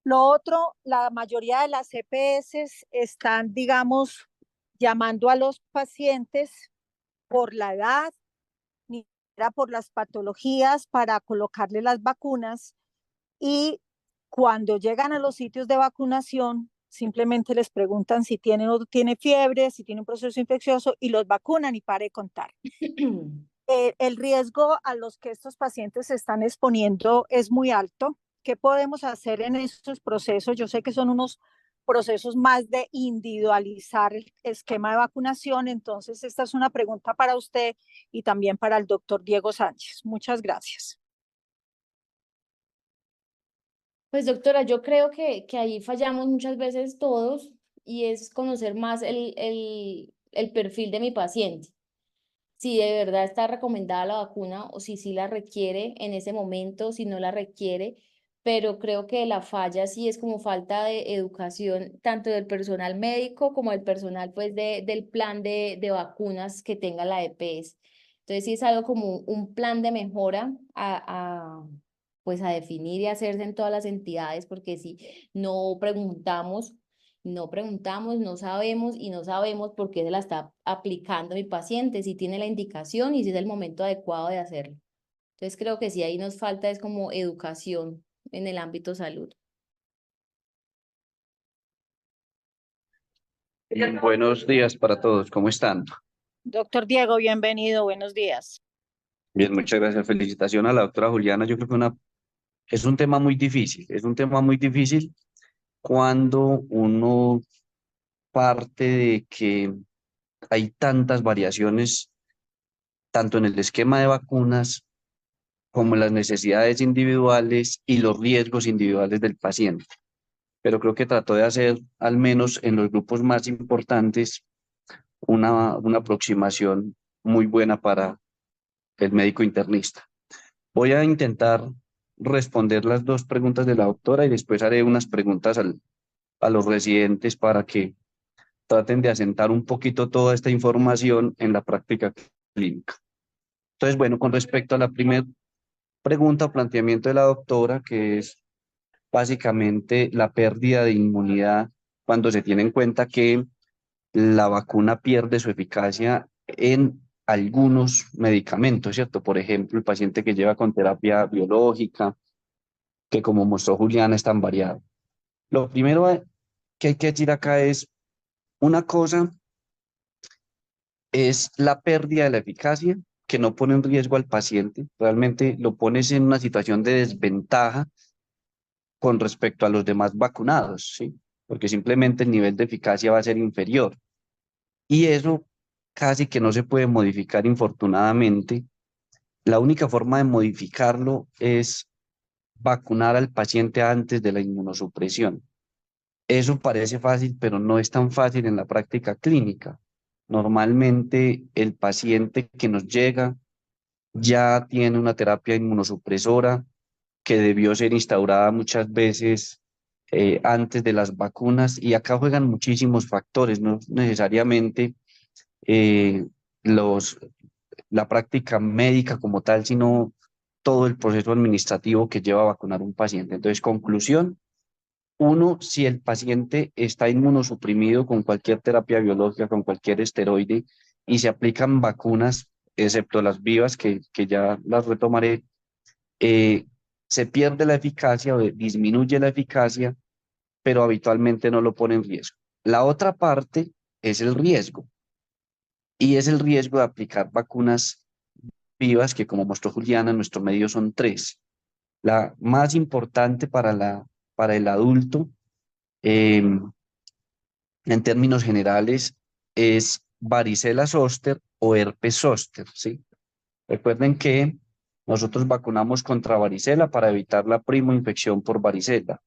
S1: Lo otro, la mayoría de las EPS están, digamos, llamando a los pacientes por la edad, ni por las patologías para colocarle las vacunas y cuando llegan a los sitios de vacunación, simplemente les preguntan si tienen o no tiene fiebre, si tiene un proceso infeccioso y los vacunan y pare de contar. El riesgo a los que estos pacientes se están exponiendo es muy alto. ¿Qué podemos hacer en estos procesos? Yo sé que son unos procesos más de individualizar el esquema de vacunación, entonces esta es una pregunta para usted y también para el doctor Diego Sánchez. Muchas gracias.
S2: Pues doctora, yo creo que ahí fallamos muchas veces todos y es conocer más el perfil de mi paciente. Si de verdad está recomendada la vacuna o si sí la requiere en ese momento, si no la requiere, pero creo que la falla sí es como falta de educación tanto del personal médico como del personal pues del plan de vacunas que tenga la EPS. Entonces sí es algo como un plan de mejora pues a definir y hacerse en todas las entidades, porque si no preguntamos, no sabemos y no sabemos por qué se la está aplicando mi paciente, si tiene la indicación y si es el momento adecuado de hacerlo. Entonces creo que sí, ahí nos falta es como educación en el ámbito salud.
S3: Buenos días para todos, ¿cómo están?
S1: Doctor Diego, bienvenido, buenos días.
S3: Bien, muchas gracias. Felicitación a la doctora Juliana. Yo creo que es un tema muy difícil, es un tema muy difícil cuando uno parte de que hay tantas variaciones, tanto en el esquema de vacunas como en las necesidades individuales y los riesgos individuales del paciente. Pero creo que trató de hacer, al menos en los grupos más importantes, una aproximación muy buena para el médico internista. Voy a intentar responder las dos preguntas de la doctora y después haré unas preguntas a los residentes para que traten de asentar un poquito toda esta información en la práctica clínica. Entonces, bueno, con respecto a la primera pregunta o planteamiento de la doctora, que es básicamente la pérdida de inmunidad cuando se tiene en cuenta que la vacuna pierde su eficacia en algunos medicamentos, ¿cierto? Por ejemplo, el paciente que lleva con terapia biológica, que como mostró Juliana es tan variado. Lo primero que hay que decir acá es, una cosa es la pérdida de la eficacia, que no pone en riesgo al paciente, realmente lo pones en una situación de desventaja con respecto a los demás vacunados, ¿sí? Porque simplemente el nivel de eficacia va a ser inferior. Y eso casi que no se puede modificar, infortunadamente. La única forma de modificarlo es vacunar al paciente antes de la inmunosupresión. Eso parece fácil, pero no es tan fácil en la práctica clínica. Normalmente el paciente que nos llega ya tiene una terapia inmunosupresora que debió ser instaurada muchas veces antes de las vacunas, y acá juegan muchísimos factores, no necesariamente eh, los, la práctica médica como tal, sino todo el proceso administrativo que lleva a vacunar un paciente. Entonces, conclusión, uno, si el paciente está inmunosuprimido con cualquier terapia biológica, con cualquier esteroide, y se aplican vacunas, excepto las vivas, que ya las retomaré, eh, se pierde la eficacia o disminuye la eficacia, pero habitualmente no lo pone en riesgo. La otra parte es el riesgo, y es el riesgo de aplicar vacunas vivas, que como mostró Juliana, en nuestro medio son tres. La más importante para el adulto, em, en términos generales, es varicela zoster o herpes zóster, ¿sí? Recuerden que nosotros vacunamos contra varicela para evitar la primoinfección por varicela,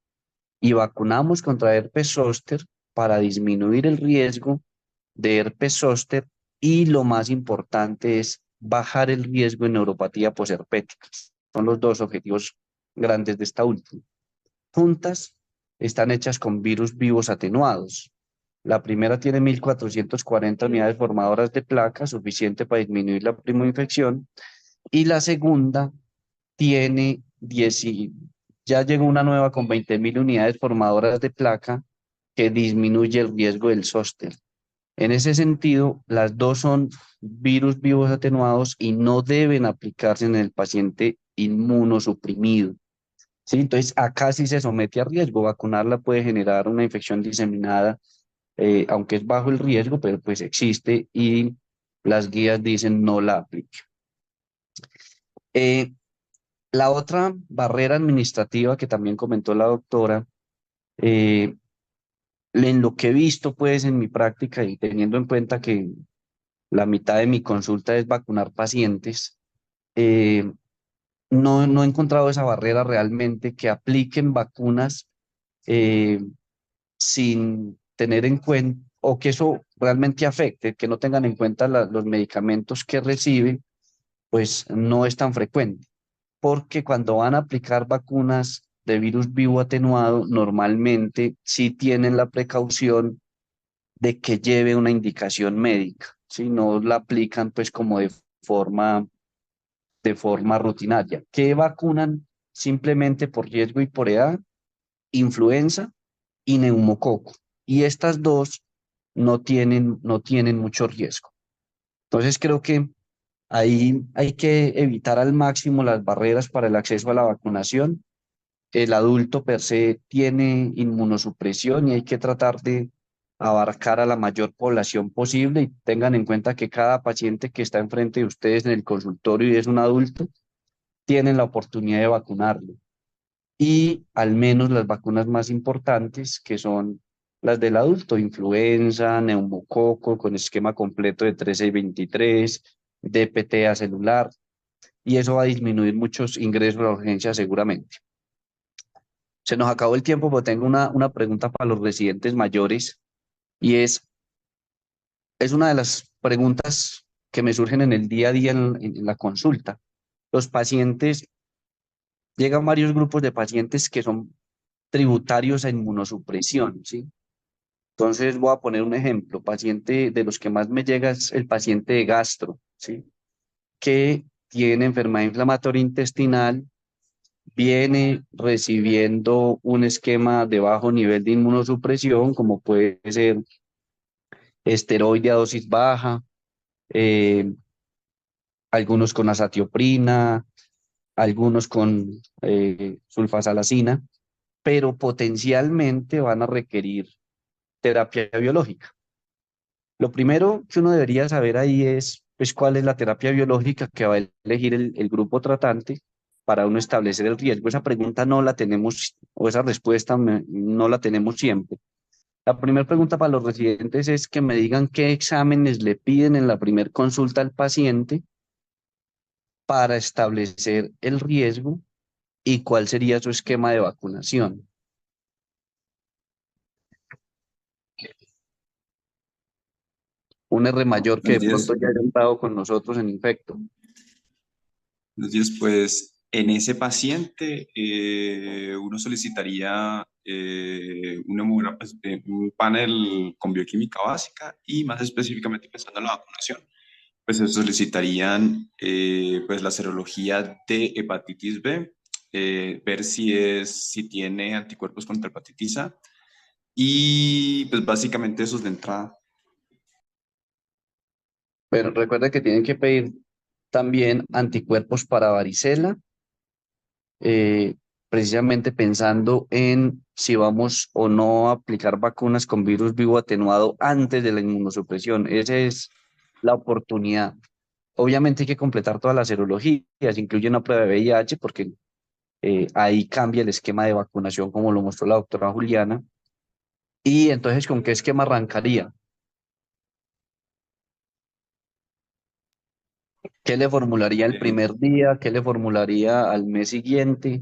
S3: y vacunamos contra herpes zóster para disminuir el riesgo de herpes zóster, y lo más importante es bajar el riesgo de neuropatía posherpética. Son los dos objetivos grandes de esta última. Juntas están hechas con virus vivos atenuados. La primera tiene 1440 unidades formadoras de placa, suficiente para disminuir la primoinfección, y la segunda tiene 10, ya llegó una nueva con 20.000 unidades formadoras de placa que disminuye el riesgo del zóster. En ese sentido, las dos son virus vivos atenuados y no deben aplicarse en el paciente inmunosuprimido, ¿sí? Entonces, acá sí se somete a riesgo. Vacunarla puede generar una infección diseminada, aunque es bajo el riesgo, pero pues existe, y las guías dicen no la aplique. Eh, la otra barrera administrativa que también comentó la doctora, eh, en lo que he visto pues en mi práctica y teniendo en cuenta que la mitad de mi consulta es vacunar pacientes, eh, no he encontrado esa barrera realmente, que apliquen vacunas eh, sin tener en cuenta, o que eso realmente afecte, que no tengan en cuenta los medicamentos que reciben, pues no es tan frecuente, porque cuando van a aplicar vacunas de virus vivo atenuado, normalmente sí tienen la precaución de que lleve una indicación médica, si no la aplican pues como forma, de forma rutinaria. ¿Qué vacunan? Simplemente por riesgo y por edad: influenza y neumococo. Y estas dos no tienen mucho riesgo. Entonces creo que ahí hay que evitar al máximo las barreras para el acceso a la vacunación. El adulto per se tiene inmunosupresión y hay que tratar de abarcar a la mayor población posible, y tengan en cuenta que cada paciente que está enfrente de ustedes en el consultorio y es un adulto, tienen la oportunidad de vacunarlo. Y al menos las vacunas más importantes, que son las del adulto: influenza, neumococo con esquema completo de 13 y 23, DPT celular, y eso va a disminuir muchos ingresos a la urgencia seguramente. Se nos acabó el tiempo, pero tengo una pregunta para los residentes mayores, y es una de las preguntas que me surgen en el día a día en la consulta. Los pacientes, llegan varios grupos de pacientes que son tributarios a inmunosupresión, ¿sí? Entonces voy a poner un ejemplo. Paciente de los que más me llega es el paciente de gastro, ¿sí? Que tiene enfermedad inflamatoria intestinal, viene recibiendo un esquema de bajo nivel de inmunosupresión, como puede ser esteroide a dosis baja, algunos con azatioprina, algunos con sulfasalacina, pero potencialmente van a requerir terapia biológica. Lo primero que uno debería saber ahí es, pues, cuál es la terapia biológica que va a elegir el grupo tratante para uno establecer el riesgo. Esa pregunta no la tenemos, o esa respuesta no la tenemos siempre. La primera pregunta para los residentes es que me digan qué exámenes le piden en la primera consulta al paciente para establecer el riesgo y cuál sería su esquema de vacunación. Un R mayor que de
S4: Buenos días.
S3: pronto ya haya estado con nosotros en infecto.
S4: Buenos días, pues en ese paciente uno solicitaría un panel con bioquímica básica y más específicamente pensando en la vacunación, pues se solicitarían pues la serología de hepatitis B, ver si tiene anticuerpos contra hepatitis A y pues básicamente eso es de entrada.
S3: Pero recuerda que tienen que pedir también anticuerpos para varicela, eh, precisamente pensando en si vamos o no a aplicar vacunas con virus vivo atenuado antes de la inmunosupresión. Esa es la oportunidad. Obviamente hay que completar todas las serologías, incluye una prueba de VIH, porque ahí cambia el esquema de vacunación, como lo mostró la doctora Juliana. Y entonces, ¿con qué esquema arrancaría? ¿Qué le formularía el primer día? ¿Qué le formularía al mes siguiente?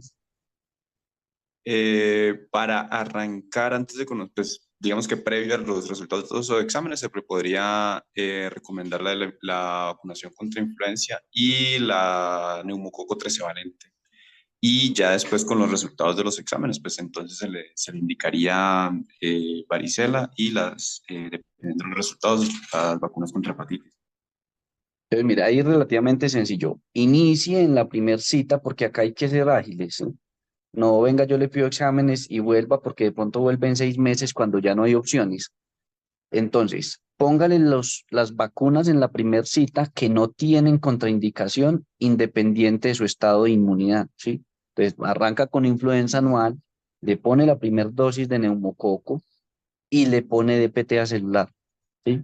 S4: Para arrancar antes de conocer, pues, digamos que previo a los resultados de los exámenes, se podría recomendar la vacunación contra influenza y la neumococo 13 valente. Y ya después con los resultados de los exámenes, pues entonces se le indicaría varicela y dependiendo de los resultados, las vacunas contra hepatitis.
S3: Entonces, mira, ahí es relativamente sencillo. Inicie en la primera cita porque acá hay que ser ágiles, ¿sí? No venga, yo le pido exámenes y vuelva porque de pronto vuelve en 6 meses cuando ya no hay opciones. Entonces, póngale las vacunas en la primera cita que no tienen contraindicación independiente de su estado de inmunidad, ¿sí? Entonces, arranca con influenza anual, le pone la primera dosis de neumococo y le pone DPT celular, ¿sí?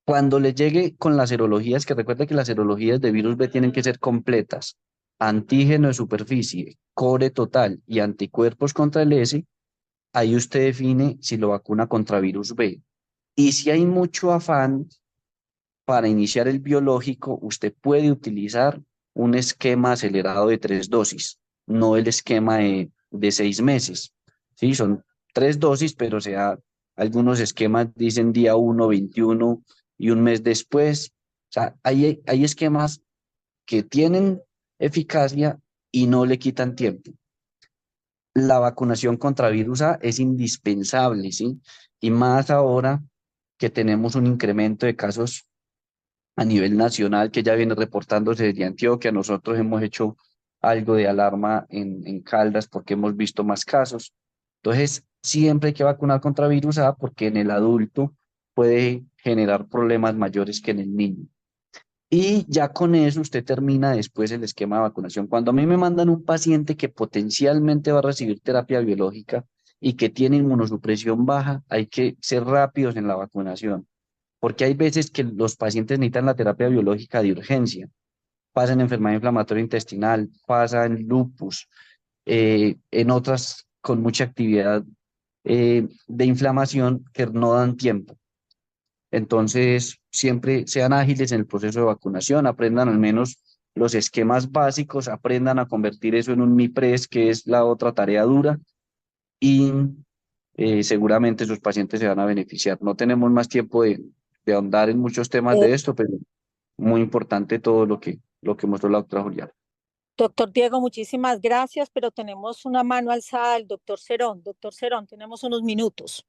S3: Cuando le llegue con las serologías, que recuerde que las serologías de virus B tienen que ser completas, antígeno de superficie, core total y anticuerpos contra el S, ahí usted define si lo vacuna contra virus B. Y si hay mucho afán para iniciar el biológico, usted puede utilizar un esquema acelerado de 3 dosis, no el esquema de 6 meses. Sí, son 3 dosis, pero algunos esquemas dicen día 1, 21 y un mes después. O sea, hay esquemas que tienen eficacia y no le quitan tiempo. La vacunación contra virus A es indispensable, ¿sí? Y más ahora que tenemos un incremento de casos a nivel nacional que ya viene reportándose desde Antioquia. Nosotros hemos hecho algo de alarma en Caldas porque hemos visto más casos. Entonces, siempre hay que vacunar contra virus A porque en el adulto puede generar problemas mayores que en el niño. Y ya con eso usted termina después el esquema de vacunación. Cuando a mí me mandan un paciente que potencialmente va a recibir terapia biológica y que tiene inmunosupresión baja, hay que ser rápidos en la vacunación, porque hay veces que los pacientes necesitan la terapia biológica de urgencia. Pasa en enfermedad inflamatoria intestinal, pasa en lupus, en otras con mucha actividad de inflamación que no dan tiempo. Entonces, siempre sean ágiles en el proceso de vacunación, aprendan al menos los esquemas básicos, aprendan a convertir eso en un MIPRES, que es la otra tarea dura, y seguramente sus pacientes se van a beneficiar. No tenemos más tiempo de ahondar en muchos temas
S1: Eh,
S3: de esto, pero muy importante todo lo que mostró la doctora Juliana.
S1: Doctor Diego, muchísimas gracias, pero tenemos una mano alzada del doctor Cerón. Doctor Cerón, tenemos unos minutos.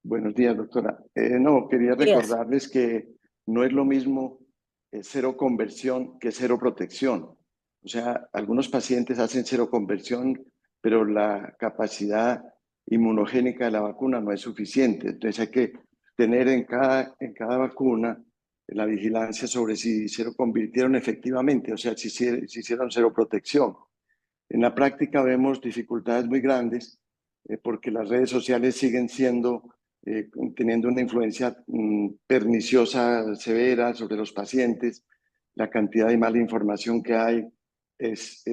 S5: Buenos días, doctora. No, quería
S1: Días.
S5: recordarles que no es lo mismo cero conversión que cero protección. O sea, algunos pacientes hacen cero conversión, pero la capacidad inmunogénica de la vacuna no es suficiente. Entonces hay que tener en cada vacuna la vigilancia sobre si se lo convirtieron efectivamente, o sea, si hicieron seroprotección. En la práctica vemos dificultades muy grandes porque las redes sociales siguen teniendo una influencia perniciosa, severa sobre los pacientes. La cantidad de mala información que hay es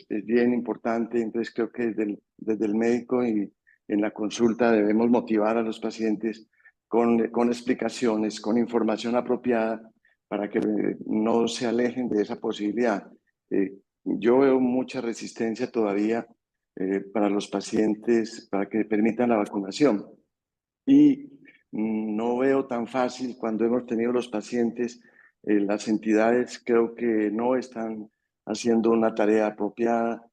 S5: bien importante. Entonces creo que desde el médico y en la consulta debemos motivar a los pacientes con explicaciones, con información apropiada para que no se alejen de esa posibilidad. Yo veo mucha resistencia todavía para los pacientes para que permitan la vacunación. Y no veo tan fácil cuando hemos tenido los pacientes, las entidades creo que no están haciendo una tarea apropiada.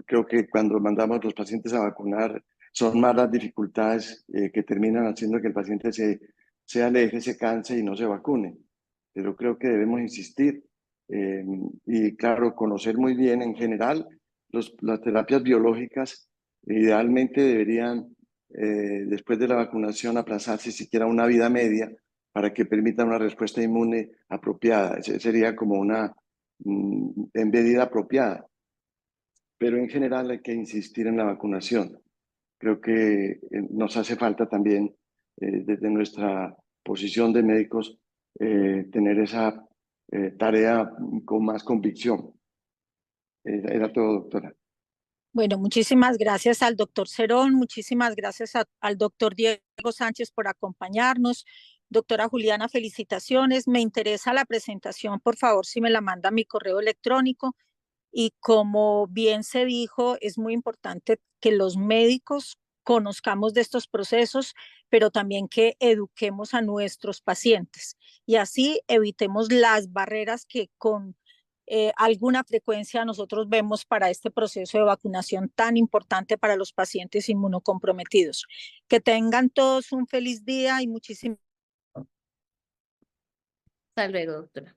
S5: Creo que cuando mandamos a los pacientes a vacunar son más las dificultades que terminan haciendo que el paciente se aleje, se canse y no se vacune. Pero creo que debemos insistir y claro, conocer muy bien en general las terapias biológicas idealmente deberían después de la vacunación aplazarse siquiera una vida media para que permita una respuesta inmune apropiada. Sería como una medida apropiada. Pero en general hay que insistir en la vacunación. Creo que nos hace falta también, desde nuestra posición de médicos, tener esa tarea con más convicción. Era todo, doctora.
S1: Bueno, muchísimas gracias al doctor Cerón, muchísimas gracias al doctor Diego Sánchez por acompañarnos. Doctora Juliana, felicitaciones. Me interesa la presentación, por favor, si me la manda a mi correo electrónico. Y como bien se dijo, es muy importante que los médicos conozcamos de estos procesos, pero también que eduquemos a nuestros pacientes y así evitemos las barreras que con alguna frecuencia nosotros vemos para este proceso de vacunación tan importante para los pacientes inmunocomprometidos. Que tengan todos un feliz día y muchísimas
S2: Hasta luego, doctora.